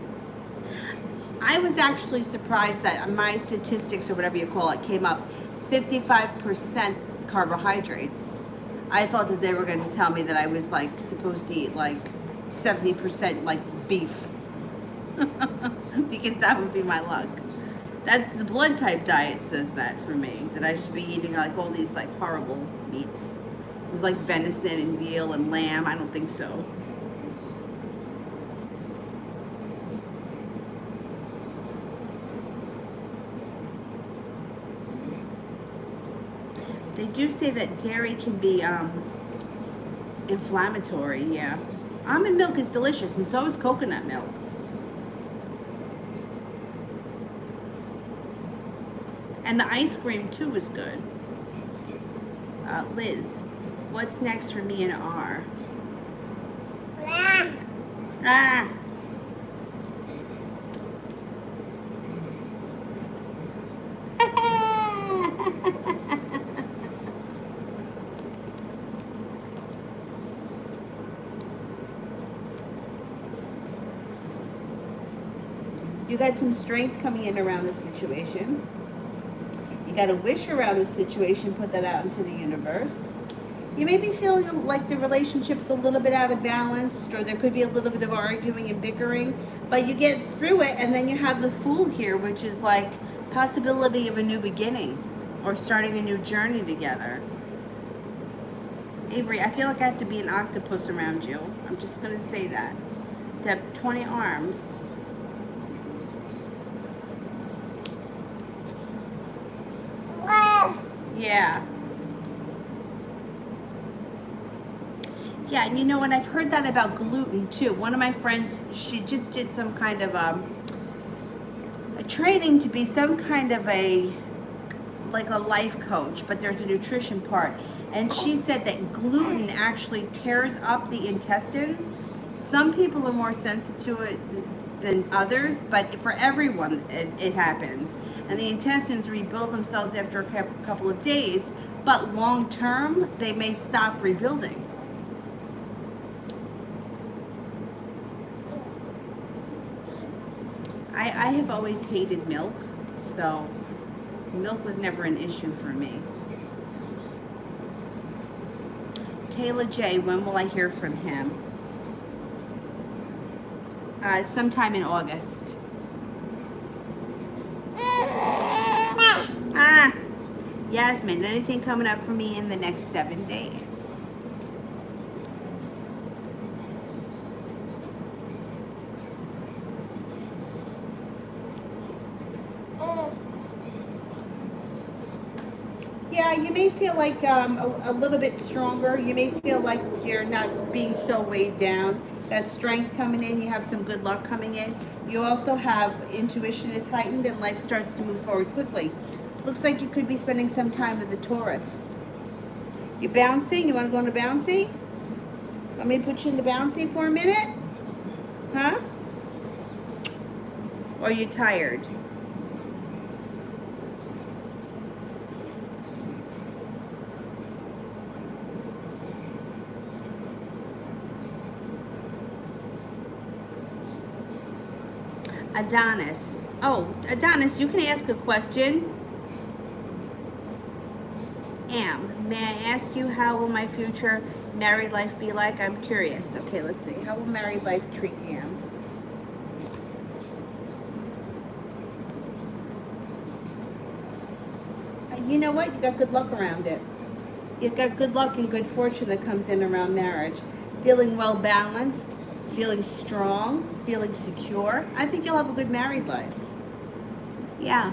I was actually surprised that my statistics, or whatever you call it, came up 55% carbohydrates. I thought that they were going to tell me that I was like supposed to eat like 70% like beef. Because that would be my luck. That the blood type diet says that for me, that I should be eating like all these like horrible meats. With like venison and veal and lamb. I don't think so. They do say that dairy can be inflammatory, yeah. Almond milk is delicious, and so is coconut milk. And the ice cream too is good. Liz, what's next for me and R? Ah! You got some strength coming in around this situation. You got a wish around this situation, put that out into the universe. You may be feeling like the relationship's a little bit out of balance, or there could be a little bit of arguing and bickering, but you get through it, and then you have the Fool here, which is like possibility of a new beginning or starting a new journey together. Avery, I feel like I have to be an octopus around you. I'm just going to say that. To have 20 arms. Yeah. Yeah, and you know what? I've heard that about gluten too. One of my friends, she just did some kind of a training to be some kind of like a life coach, but there's a nutrition part. And she said that gluten actually tears up the intestines. Some people are more sensitive to it than others, but for everyone it happens. And the intestines rebuild themselves after a couple of days, but long term, they may stop rebuilding. I have always hated milk, so milk was never an issue for me. Kayla J, when will I hear from him? Sometime in August. Yasmin, anything coming up for me in the next 7 days? Yeah, you may feel like a little bit stronger. You may feel like you're not being so weighed down. That strength coming in, you have some good luck coming in. You also have intuition is heightened and life starts to move forward quickly. Looks like you could be spending some time with the Taurus. You bouncing? You want to go into bouncy? Want me to put you into bouncy for a minute? Huh? Or are you tired? Adonis. Oh, Adonis, you can ask a question. May I ask you, how will my future married life be like? I'm curious. Okay, let's see. How will married life treat Am? You know what? You got good luck around it. You've got good luck and good fortune that comes in around marriage. Feeling well balanced, feeling strong, feeling secure. I think you'll have a good married life. Yeah.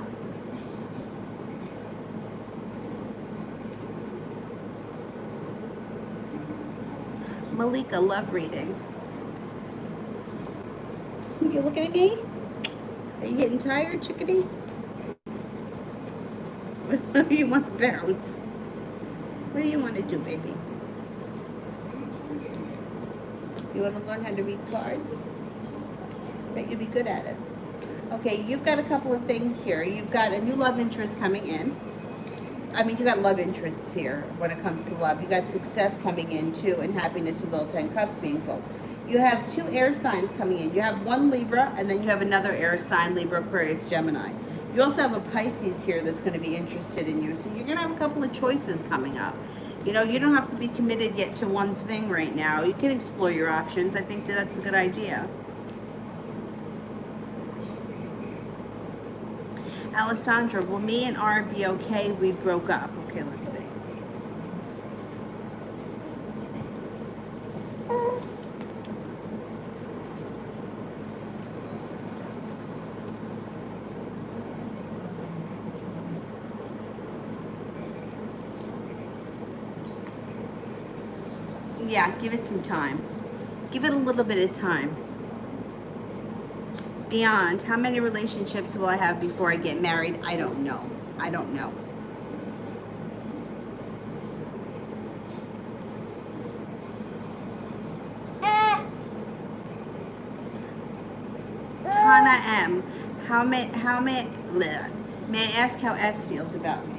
Malika, love reading. You looking at me? Are you getting tired, chickadee? You want to bounce? What do you want to do, baby? You want to learn how to read cards? Bet you'd be good at it. Okay, you've got a couple of things here. You've got a new love interest coming in. I mean, you got love interests here when it comes to love. You got success coming in too, and happiness with all 10 cups being full. You have 2 air signs coming in. You have 1 Libra, and then you have another air sign, Libra, Aquarius, Gemini. You also have a Pisces here that's going to be interested in you. So you're going to have a couple of choices coming up. You know, you don't have to be committed yet to one thing right now. You can explore your options. I think that's a good idea. Alessandra, will me and R be okay? We broke up. Okay, let's see. Yeah, give it some time. Give it a little bit of time. Beyond, how many relationships will I have before I get married? I don't know. I don't know. Tana M, may I ask how S feels about me?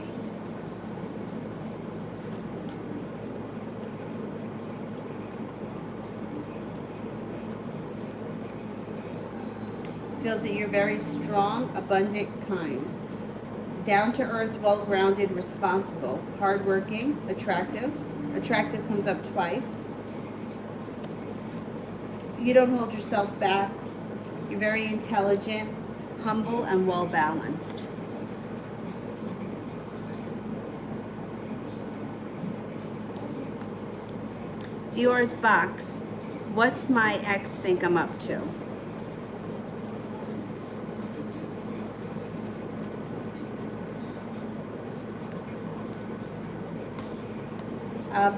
Feels that you're very strong, abundant, kind, down to earth, well grounded, responsible, hardworking, attractive. Attractive comes up twice. You don't hold yourself back. You're very intelligent, humble, and well balanced. Dior's box. What's my ex think I'm up to?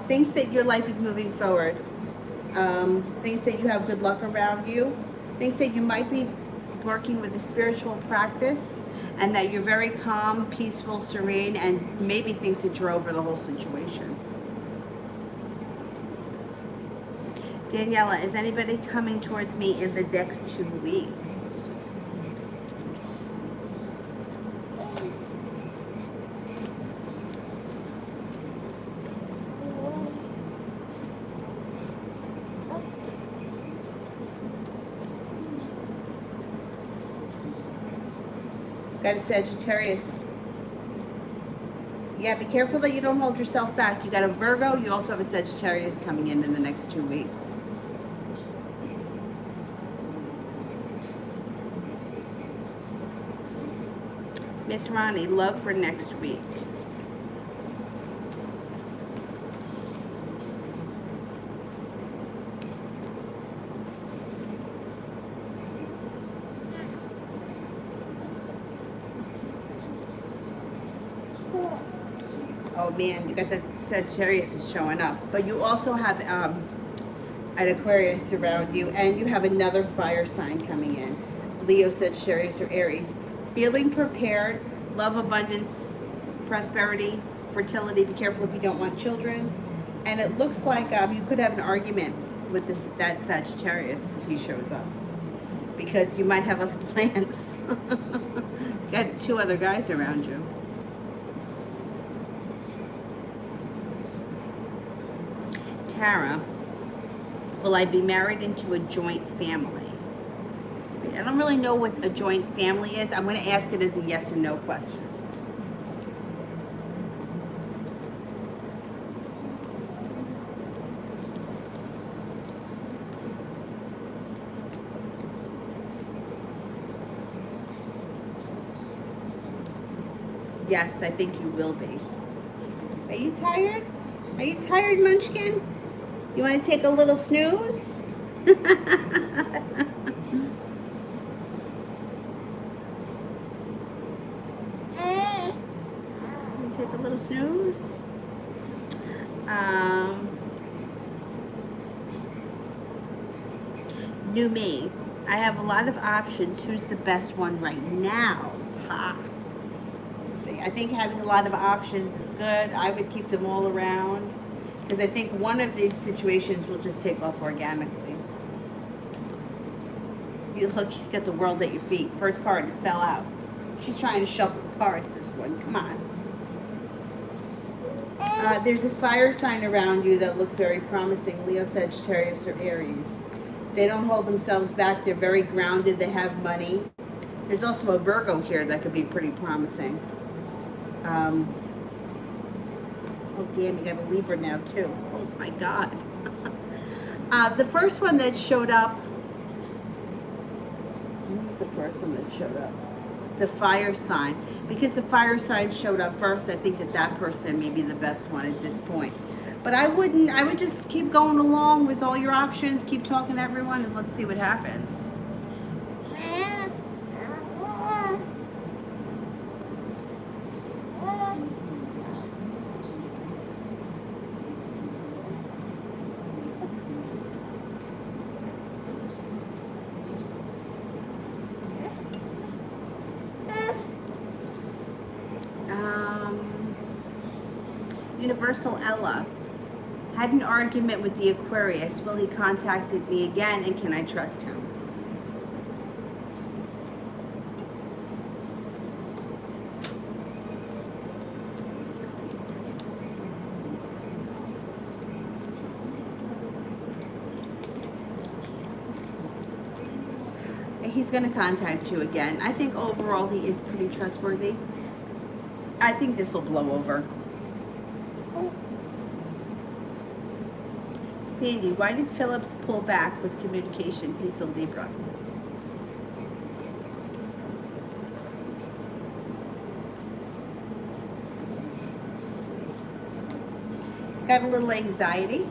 Thinks that your life is moving forward. Thinks that you have good luck around you. Thinks that you might be working with a spiritual practice and that you're very calm, peaceful, serene, and maybe thinks that you're over the whole situation. Daniela, is anybody coming towards me in the next 2 weeks? Got a Sagittarius. Yeah, be careful that you don't hold yourself back. You got a Virgo, you also have a Sagittarius coming in the next 2 weeks. Miss Ronnie, love for next week. Oh man, you got that Sagittarius is showing up. But you also have an Aquarius around you, and you have another fire sign coming in. Leo, Sagittarius, or Aries. Feeling prepared, love, abundance, prosperity, fertility. Be careful if you don't want children. And it looks like you could have an argument with that Sagittarius if he shows up, because you might have other plans. Got 2 other guys around you. Tara, will I be married into a joint family? I don't really know what a joint family is. I'm going to ask it as a yes and no question. Yes, I think you will be. Are you tired? Are you tired, Munchkin? You want to take a little snooze? Take a little snooze. New me. I have a lot of options. Who's the best one right now? Ha. See, I think having a lot of options is good. I would keep them all around, because I think one of these situations will just take off organically. You look, you got the world at your feet. First card fell out. She's trying to shuffle the cards, this one. Come on. There's a fire sign around you that looks very promising. Leo, Sagittarius, or Aries. They don't hold themselves back. They're very grounded. They have money. There's also a Virgo here that could be pretty promising. Oh, damn, you got a Libra now, too. Oh, my God. The first one that showed up. What was the first one that showed up? The fire sign. Because the fire sign showed up first, I think that person may be the best one at this point. But I wouldn't. I would just keep going along with all your options, keep talking to everyone, and let's see what happens. Universal Ella. Had an argument with the Aquarius. Will he contact me again, and can I trust him? He's going to contact you again. I think overall he is pretty trustworthy. I think this will blow over. Sandy, why did Phillips pull back with communication? Piece of Libra. Got a little anxiety.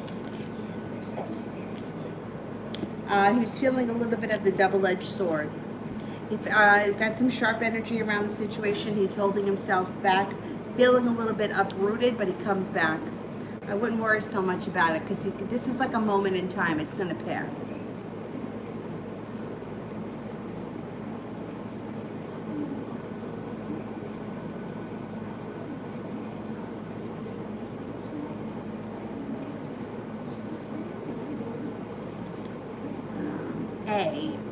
He was feeling a little bit of the double-edged sword. He's got some sharp energy around the situation. He's holding himself back, feeling a little bit uprooted, but he comes back. I wouldn't worry so much about it because this is like a moment in time. It's going to pass.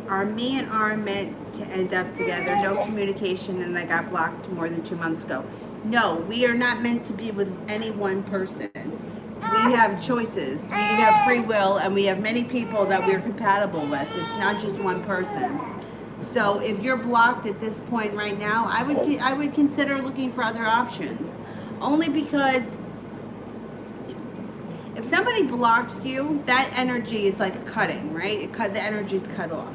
Are me and R meant to end up together? No communication, and I got blocked more than 2 months ago. No, we are not meant to be with any one person. We have choices. We have free will, and we have many people that we're compatible with. It's not just one person. So if you're blocked at this point right now, I would consider looking for other options. Only because if somebody blocks you, that energy is like cutting, right? The energy is cut off.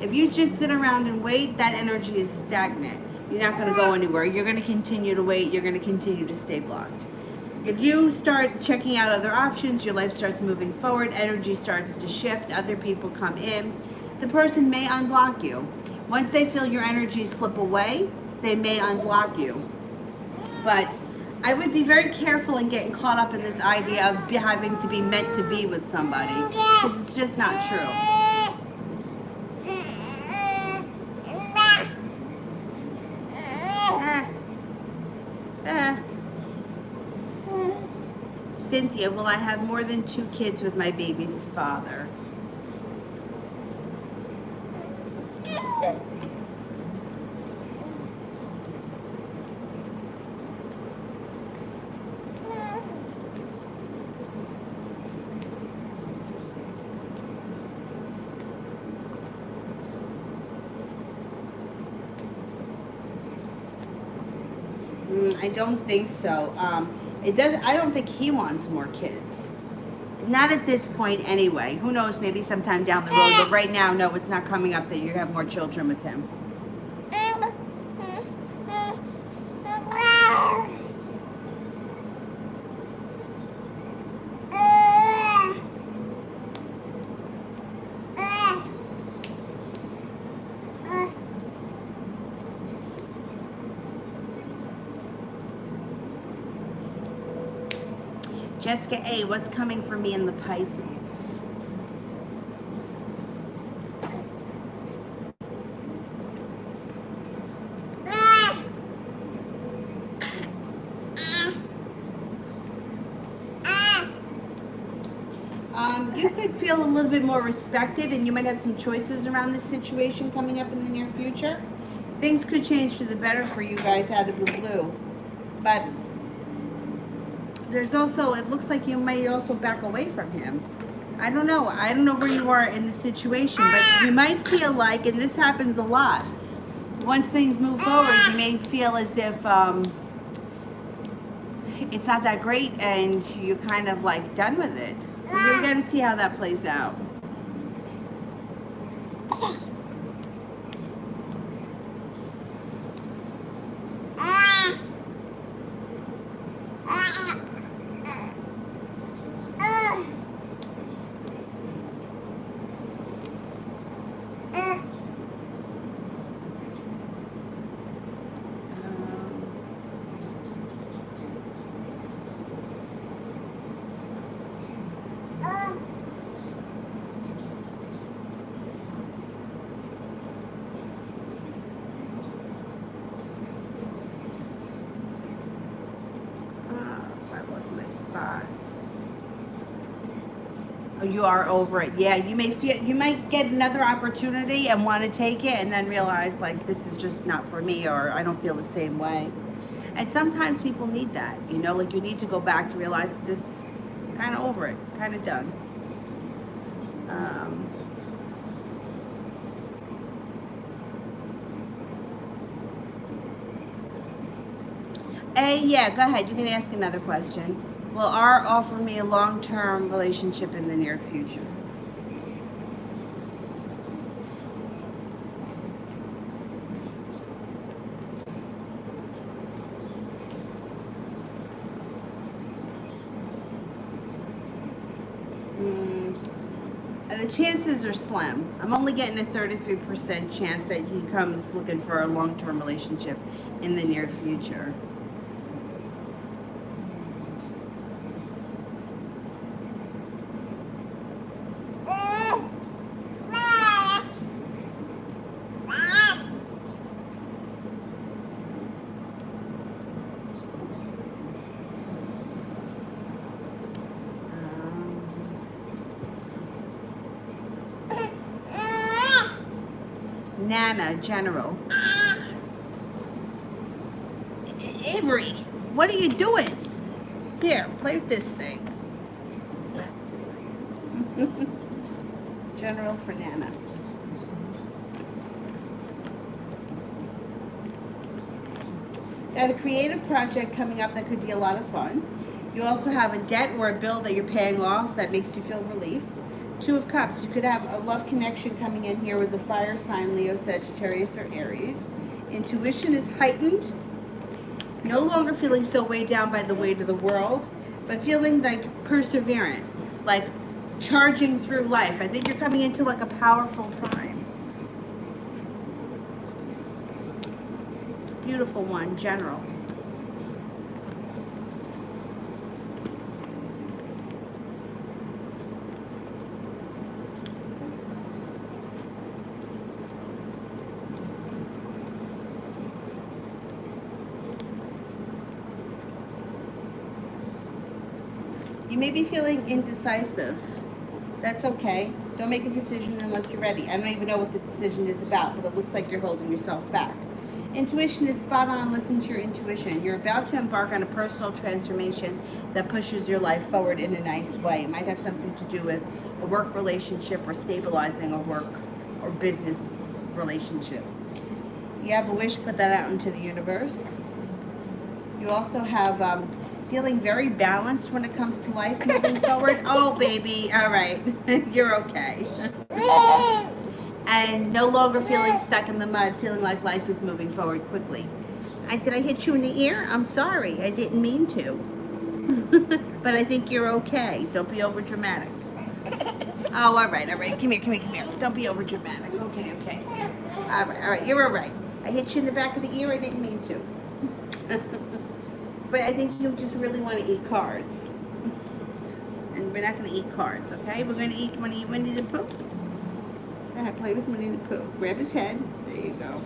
If you just sit around and wait, that energy is stagnant. You're not going to go anywhere. You're going to continue to wait. You're going to continue to stay blocked. If you start checking out other options, your life starts moving forward, energy starts to shift, other people come in, the person may unblock you. Once they feel your energy slip away, they may unblock you. But I would be very careful in getting caught up in this idea of having to be meant to be with somebody, because it's just not true. Cynthia, will I have more than 2 kids with my baby's father? I don't think so. I don't think he wants more kids. Not at this point anyway. Who knows, maybe sometime down the road. But right now, no, it's not coming up that you have more children with him. Jessica A., what's coming for me in the Pisces? You could feel a little bit more respected, and you might have some choices around this situation coming up in the near future. Things could change for the better for you guys out of the blue. But there's also, it looks like you may also back away from him. I don't know. I don't know where you are in the situation, but you might feel like, and this happens a lot, once things move forward, you may feel as if it's not that great and you're kind of like done with it. We're going to see how that plays out. Oh, you are over it. Yeah, you might get another opportunity and want to take it and then realize like this is just not for me, or I don't feel the same way. And sometimes people need that, you know, like you need to go back to realize this kind of over it, kind of done. Um, yeah, go ahead. You can ask another question. Will R offer me a long-term relationship in the near future? The chances are slim. I'm only getting a 33% chance that he comes looking for a long-term relationship in the near future. Nana, General. Avery, what are you doing? Here, play with this thing. General for Nana. Got a creative project coming up that could be a lot of fun. You also have a debt or a bill that you're paying off that makes you feel relief. Two of Cups, you could have a love connection coming in here with the fire sign, Leo, Sagittarius, or Aries. Intuition is heightened. No longer feeling so weighed down by the weight of the world, but feeling like perseverant, like charging through life. I think you're coming into like a powerful time. Beautiful one, General. You may be feeling indecisive. That's okay. Don't make a decision unless you're ready. I don't even know what the decision is about, but it looks like you're holding yourself back. Intuition is spot on. Listen to your intuition. You're about to embark on a personal transformation that pushes your life forward in a nice way. It might have something to do with a work relationship or stabilizing a work or business relationship. You have a wish, put that out into the universe. You also have feeling very balanced when it comes to life moving forward. Oh, baby. All right. You're okay. And no longer feeling stuck in the mud, feeling like life is moving forward quickly. Did I hit you in the ear? I'm sorry. I didn't mean to. But I think you're okay. Don't be over dramatic. Oh, all right. Come here. Don't be over dramatic. Okay. All right. You're all right. I hit you in the back of the ear. I didn't mean to. But I think you just really want to eat cards. And we're not going to eat cards, okay? We're going to want to eat Winnie the Pooh. Go ahead, play with Winnie the Pooh. Grab his head. There you go.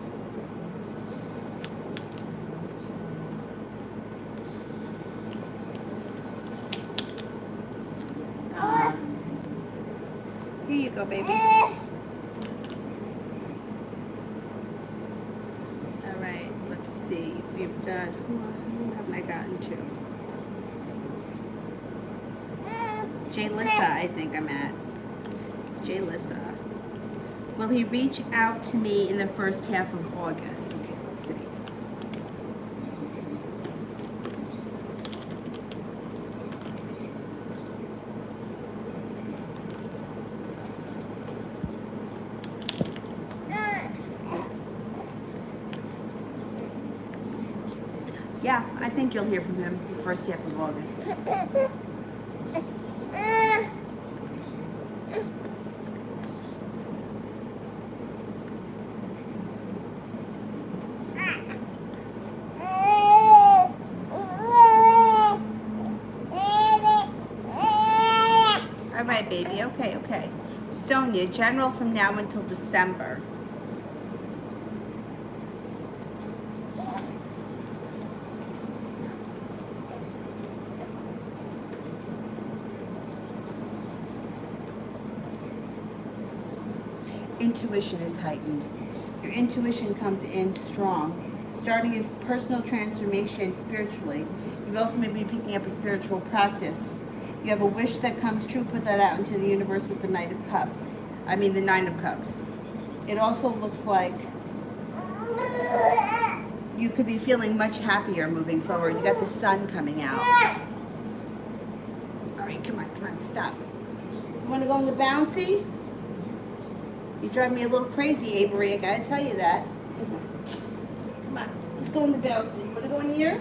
Here you go, baby. All right, let's see. We've got... Who haven't I gotten to? Jalissa, I think I'm at. Jalissa. Will he reach out to me in the first half of August? Okay, let's see. Yeah, I think you'll hear from him the first half of August. All right, baby. Okay. Sonia, General from now until December. intuition is heightened. Your intuition comes in strong. Starting a personal transformation spiritually. You've also maybe picking up a spiritual practice. You have a wish that comes true, put that out into the universe with the Knight of Cups. I mean the Nine of Cups. It also looks like you could be feeling much happier moving forward. You got the sun coming out. All right, come on, stop. You want to go in the bouncy? You drive me a little crazy, Avery. I gotta tell you that. Come on, let's go in the bouncy. You want to go in here?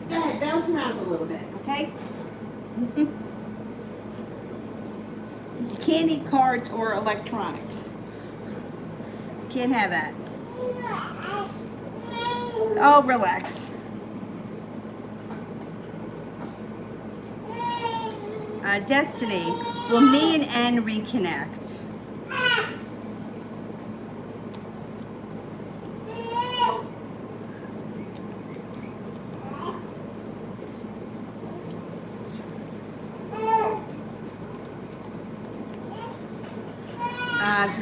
Go ahead, bounce around a little bit, okay? You can't eat cards or electronics. Can't have that. Oh, relax. Destiny, will me and N reconnect?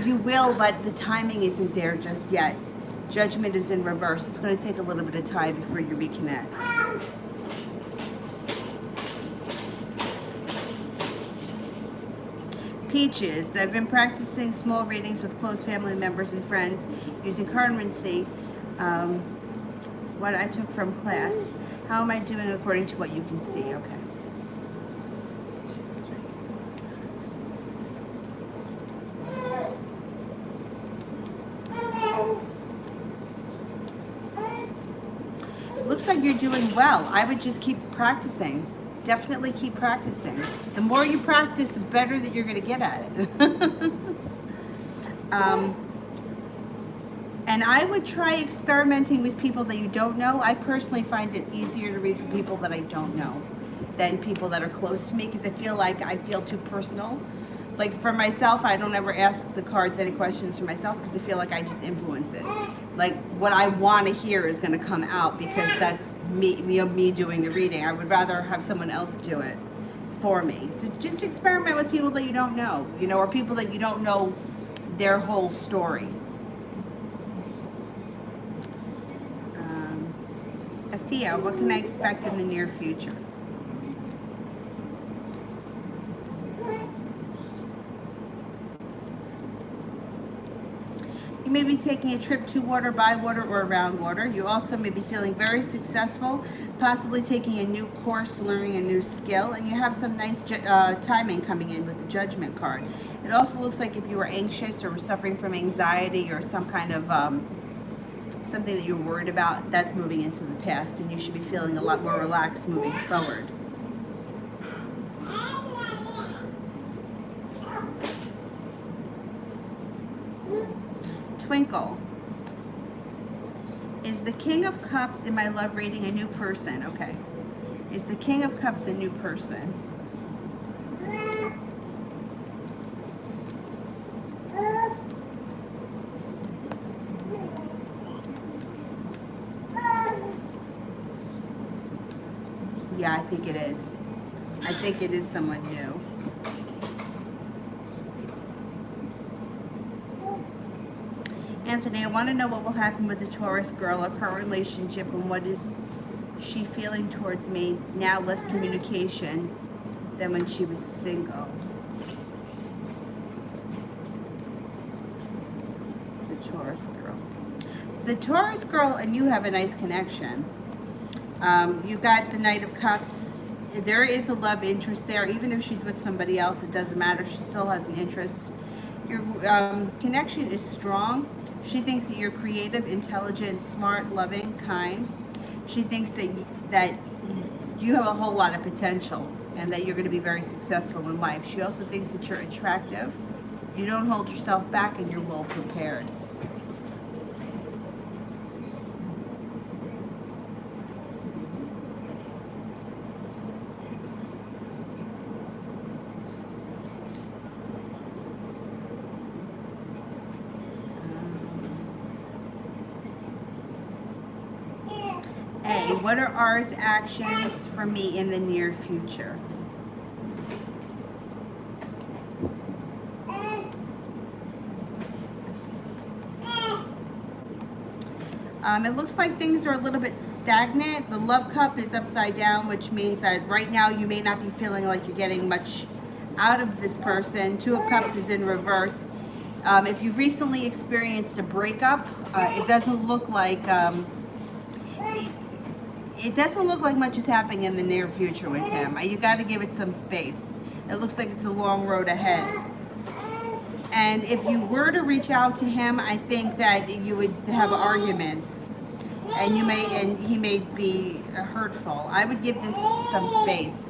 You will, but the timing isn't there just yet. Judgment is in reverse. It's going to take a little bit of time before you reconnect. Peaches, I've been practicing small readings with close family members and friends using currency, what I took from class. How am I doing according to what you can see? Okay. Looks like you're doing well. I would just keep practicing. Definitely keep practicing. The more you practice, the better that you're going to get at it. And I would try experimenting with people that you don't know. I personally find it easier to read for people that I don't know than people that are close to me, because I feel too personal. Like for myself, I don't ever ask the cards any questions for myself because I feel like I just influence it. Like what I want to hear is going to come out because that's me doing the reading. I would rather have someone else do it for me. So just experiment with people that you don't know, or people that you don't know their whole story. Afia, what can I expect in the near future? You may be taking a trip to water, by water, or around water. You also may be feeling very successful, possibly taking a new course, learning a new skill, and you have some nice timing coming in with the Judgment card. It also looks like if you were anxious or were suffering from anxiety or some kind of something that you're worried about, that's moving into the past, and you should be feeling a lot more relaxed moving forward. Twinkle. Is the King of Cups in my love reading a new person? Okay. Is the King of Cups a new person? Yeah, I think it is. I think it is someone new. Anthony, I want to know what will happen with the Taurus girl, our current relationship, and what is she feeling towards me now? Less communication than when she was single. The Taurus girl. The Taurus girl and you have a nice connection. You got the Knight of Cups. There is a love interest there. Even if she's with somebody else, it doesn't matter. She still has an interest. Your connection is strong. She thinks that you're creative, intelligent, smart, loving, kind. She thinks that you have a whole lot of potential and that you're going to be very successful in life. She also thinks that you're attractive. You don't hold yourself back and you're well prepared. What are R's actions for me in the near future? It looks like things are a little bit stagnant. The love cup is upside down, which means that right now you may not be feeling like you're getting much out of this person. Two of Cups is in reverse. If you've recently experienced a breakup, it doesn't look like much is happening in the near future with him. You got to give it some space. It looks like it's a long road ahead. And if you were to reach out to him, I think that you would have arguments, and he may be hurtful. I would give this some space.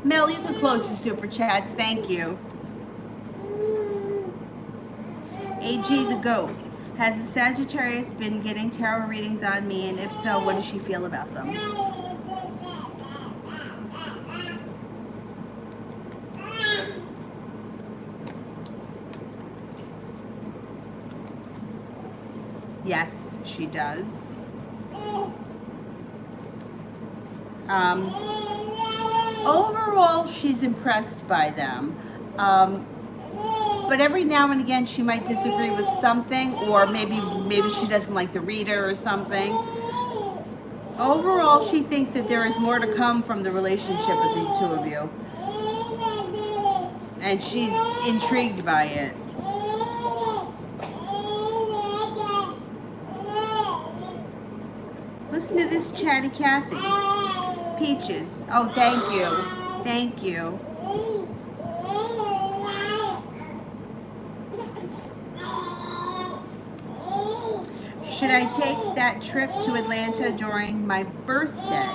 Mel, you can close the super chats. Thank you. AG the Goat. Has the Sagittarius been getting tarot readings on me? And if so, what does she feel about them? Yes, she does. Overall, she's impressed by them. But every now and again, she might disagree with something, or maybe she doesn't like the reader or something. Overall, she thinks that there is more to come from the relationship with the two of you. And she's intrigued by it. Listen to this chatty Kathy. Peaches. Oh, thank you. Thank you. Should I take that trip to Atlanta during my birthday?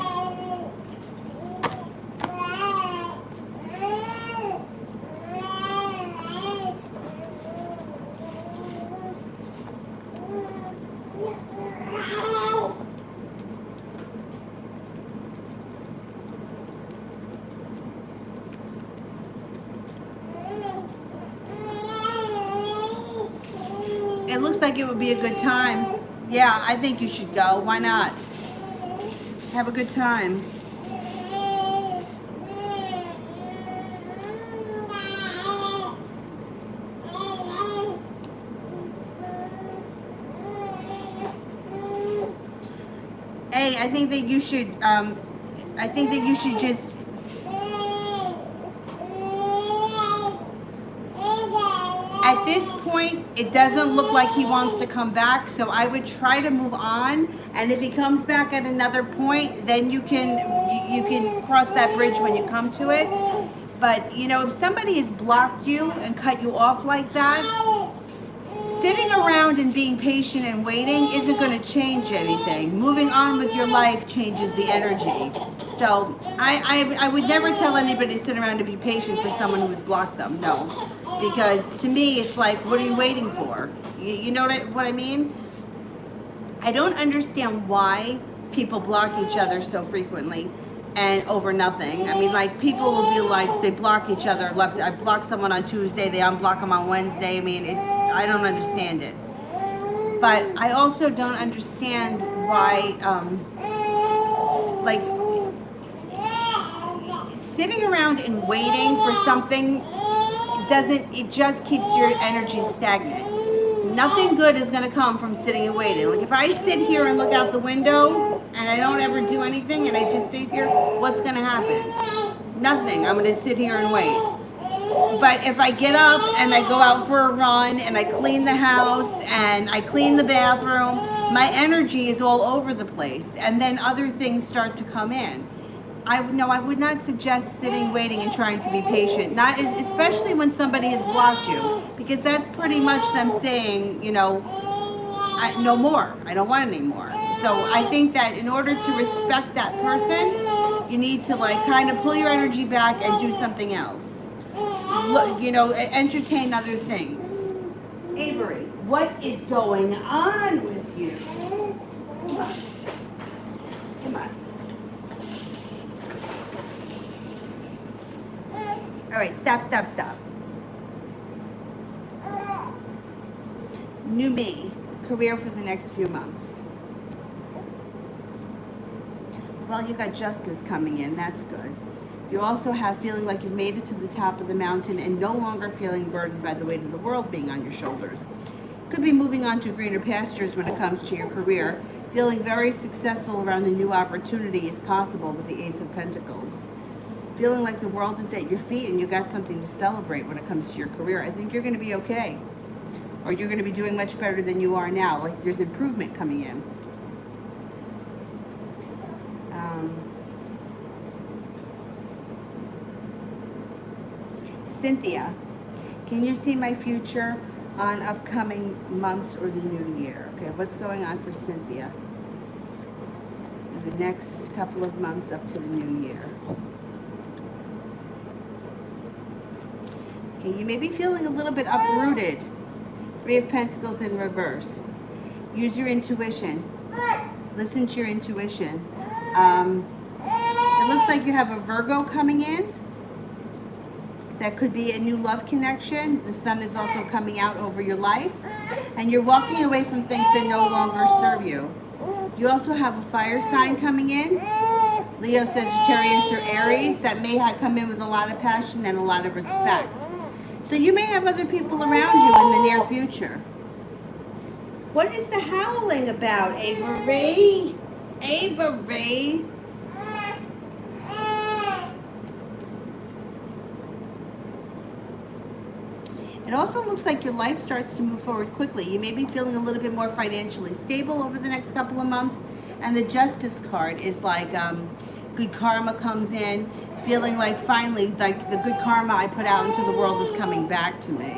It looks like it would be a good time. Yeah, I think you should go. Why not? Have a good time. Hey, I think that you should just at this point, it doesn't look like he wants to come back, so I would try to move on. And if he comes back at another point, then you can cross that bridge when you come to it. But you know, if somebody has blocked you and cut you off like that, sitting around and being patient and waiting isn't going to change anything. Moving on with your life changes the energy. So I would never tell anybody to sit around and be patient for someone who has blocked them. No. Because to me, it's like, what are you waiting for? You know what I mean? I don't understand why people block each other so frequently and over nothing. I mean, like, people will be like, they block each other. I block someone on Tuesday, they unblock them on Wednesday. I mean, I don't understand it. But I also don't understand why, like, sitting around and waiting for something it just keeps your energy stagnant. Nothing good is going to come from sitting and waiting. Like, if I sit here and look out the window and I don't ever do anything and I just sit here, what's going to happen? Nothing. I'm going to sit here and wait. But if I get up and I go out for a run and I clean the house and I clean the bathroom, my energy is all over the place, and then other things start to come in. I would not suggest sitting, waiting, and trying to be patient. Not especially when somebody has blocked you, because that's pretty much them saying, you know, no more. I don't want any more. So I think that in order to respect that person, you need to, like, kind of pull your energy back and do something else. You know, entertain other things. Avery, what is going on with you? Come on. Come on. All right, stop, stop, stop. New me, career for the next few months. Well, you got justice coming in, that's good. You also have feeling like you've made it to the top of the mountain and no longer feeling burdened by the weight of the world being on your shoulders. Could be moving on to greener pastures when it comes to your career. Feeling very successful around a new opportunity is possible with the Ace of Pentacles. Feeling like the world is at your feet and you got something to celebrate when it comes to your career. I think you're going to be okay. Or you're going to be doing much better than you are now. Like there's improvement coming in. Cynthia, can you see my future on upcoming months or the new year? Okay, what's going on for Cynthia in the next couple of months up to the new year? Okay, you may be feeling a little bit uprooted. Three of Pentacles in reverse. Use your intuition. Listen to your intuition. It looks like you have a Virgo coming in. That could be a new love connection. The sun is also coming out over your life. And you're walking away from things that no longer serve you. You also have a fire sign coming in. Leo, Sagittarius, or Aries that may have come in with a lot of passion and a lot of respect. So you may have other people around you in the near future. What is the howling about, Avery? Avery? It also looks like your life starts to move forward quickly. You may be feeling a little bit more financially stable over the next couple of months. And the Justice card is like good karma comes in. Feeling like finally, like the good karma I put out into the world is coming back to me.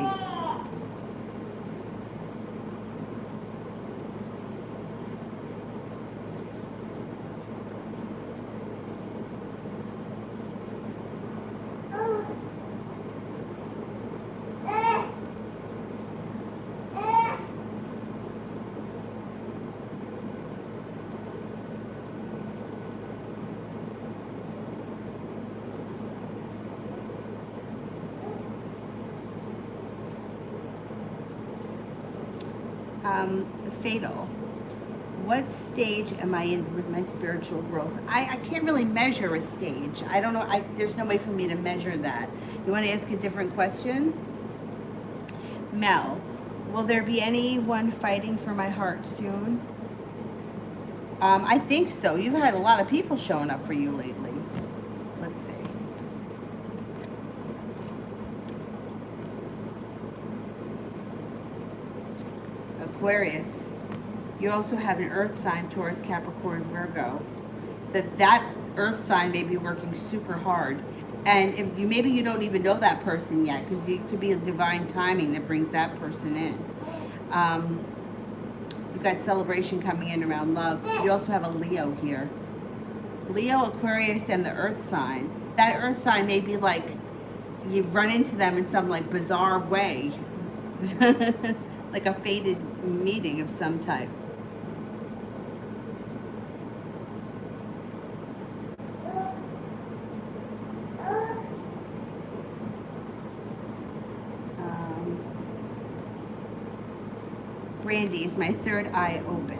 Fatal. What stage am I in with my spiritual growth? I can't really measure a stage. I don't know. There's no way for me to measure that. You want to ask a different question? Mel, will there be anyone fighting for my heart soon? I think so. You've had a lot of people showing up for you lately. Let's see. Aquarius. You also have an earth sign, Taurus, Capricorn, Virgo. That earth sign may be working super hard. And if you maybe you don't even know that person yet, because it could be a divine timing that brings that person in. You've got celebration coming in around love. You also have a Leo here. Leo, Aquarius, and the earth sign. That earth sign may be like you run into them in some like bizarre way. Like a fated meeting of some type. Brandy, is my third eye open?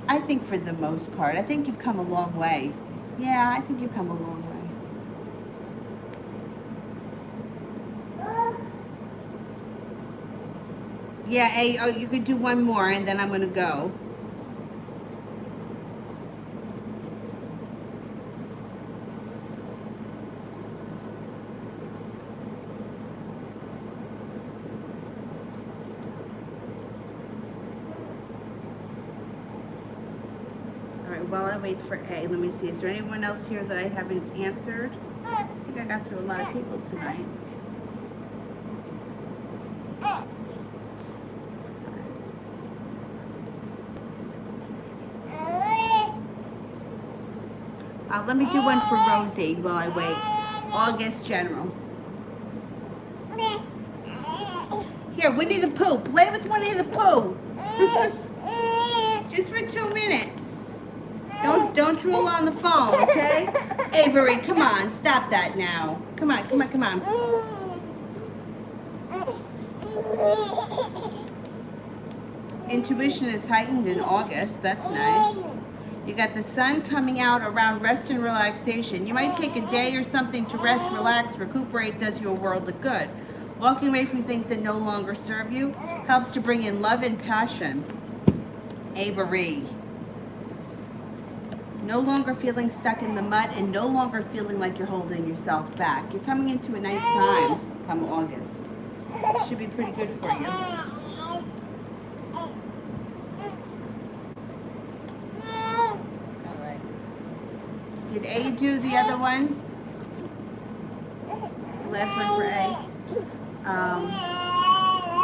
I think for the most part, I think you've come a long way. Yeah, I think you've come a long way. Yeah, you could do one more and then I'm going to go. While I wait for A, let me see. Is there anyone else here that I haven't answered? I think I got through a lot of people tonight. Let me do one for Rosie while I wait. August General. Here, Winnie the Pooh. Play with Winnie the Pooh. Just for 2 minutes. Don't drool on the phone, okay? Avery, come on. Stop that now. Come on, come on, come on. Intuition is heightened in August. That's nice. You got the sun coming out around rest and relaxation. You might take a day or something to rest, relax, recuperate. Does you a world of good. Walking away from things that no longer serve you helps to bring in love and passion. Avery. No longer feeling stuck in the mud and no longer feeling like you're holding yourself back. You're coming into a nice time come August. Should be pretty good for you. Did A do the other one? Last one for A.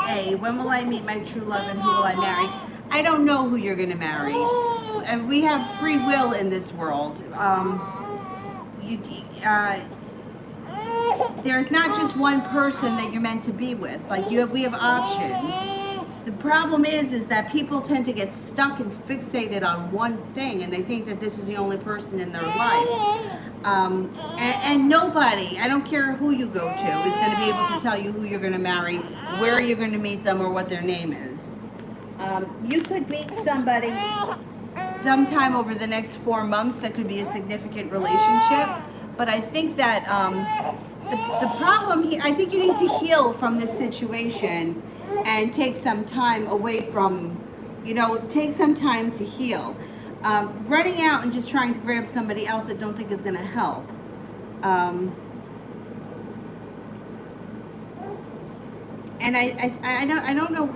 A, when will I meet my true love and who will I marry? I don't know who you're going to marry. And we have free will in this world. There's not just one person that you're meant to be with. Like we have options. The problem is that people tend to get stuck and fixated on one thing, and they think that this is the only person in their life. And nobody, I don't care who you go to, is going to be able to tell you who you're going to marry, where you're going to meet them, or what their name is. You could meet somebody sometime over the next 4 months that could be a significant relationship, but I think that the problem here, I think you need to heal from this situation and take some time away from, take some time to heal. Running out and just trying to grab somebody else I don't think is going to help. And I don't know.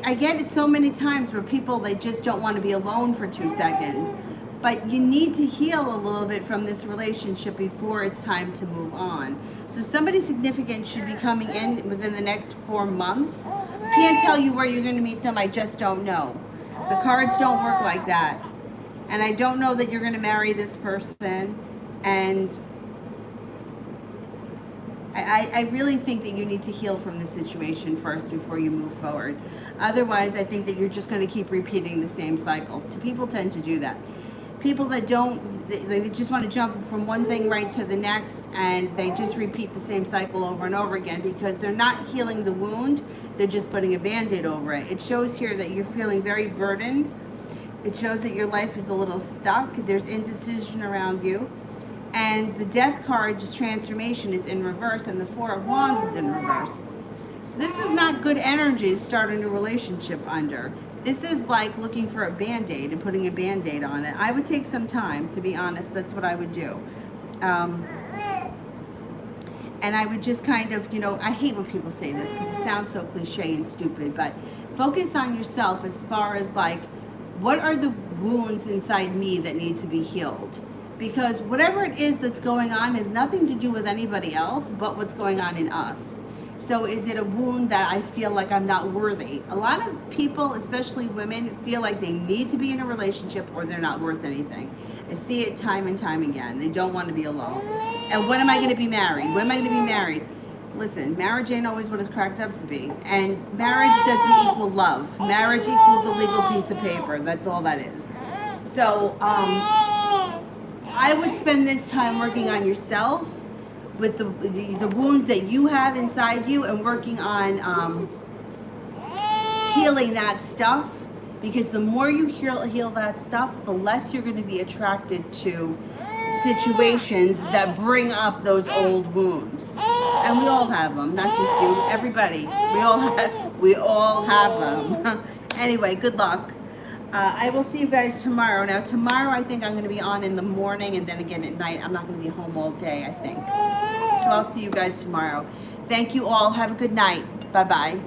I get it so many times where people, they just don't want to be alone for 2 seconds. But you need to heal a little bit from this relationship before it's time to move on. So somebody significant should be coming in within the next 4 months. Can't tell you where you're going to meet them. I just don't know. The cards don't work like that. And I don't know that you're going to marry this person. And I really think that you need to heal from this situation first before you move forward. Otherwise, I think that you're just going to keep repeating the same cycle. People tend to do that. People that don't, they just want to jump from one thing right to the next, and they just repeat the same cycle over and over again because they're not healing the wound. They're just putting a Band-Aid over it. It shows here that you're feeling very burdened. It shows that your life is a little stuck. There's indecision around you. And the Death card, just transformation, is in reverse, and the Four of Wands is in reverse. So this is not good energy to start a new relationship under. This is like looking for a Band-Aid and putting a Band-Aid on it. I would take some time, to be honest. That's what I would do. And I would just kind of, I hate when people say this because it sounds so cliche and stupid, but focus on yourself as far as like, what are the wounds inside me that need to be healed? Because whatever it is that's going on has nothing to do with anybody else but what's going on in us. So is it a wound that I feel like I'm not worthy? A lot of people, especially women, feel like they need to be in a relationship or they're not worth anything. I see it time and time again. They don't want to be alone. And when am I going to be married? When am I going to be married? Listen, marriage ain't always what it's cracked up to be. And marriage doesn't equal love. Marriage equals a legal piece of paper. That's all that is. So I would spend this time working on yourself, with the wounds that you have inside you, and working on healing that stuff, because the more you heal that stuff, the less you're going to be attracted to situations that bring up those old wounds. And we all have them, not just you, everybody. We all have them. Anyway, good luck. I will see you guys tomorrow. Now, tomorrow I think I'm going to be on in the morning and then again at night. I'm not going to be home all day, I think. So I'll see you guys tomorrow. Thank you all. Have a good night. Bye-bye.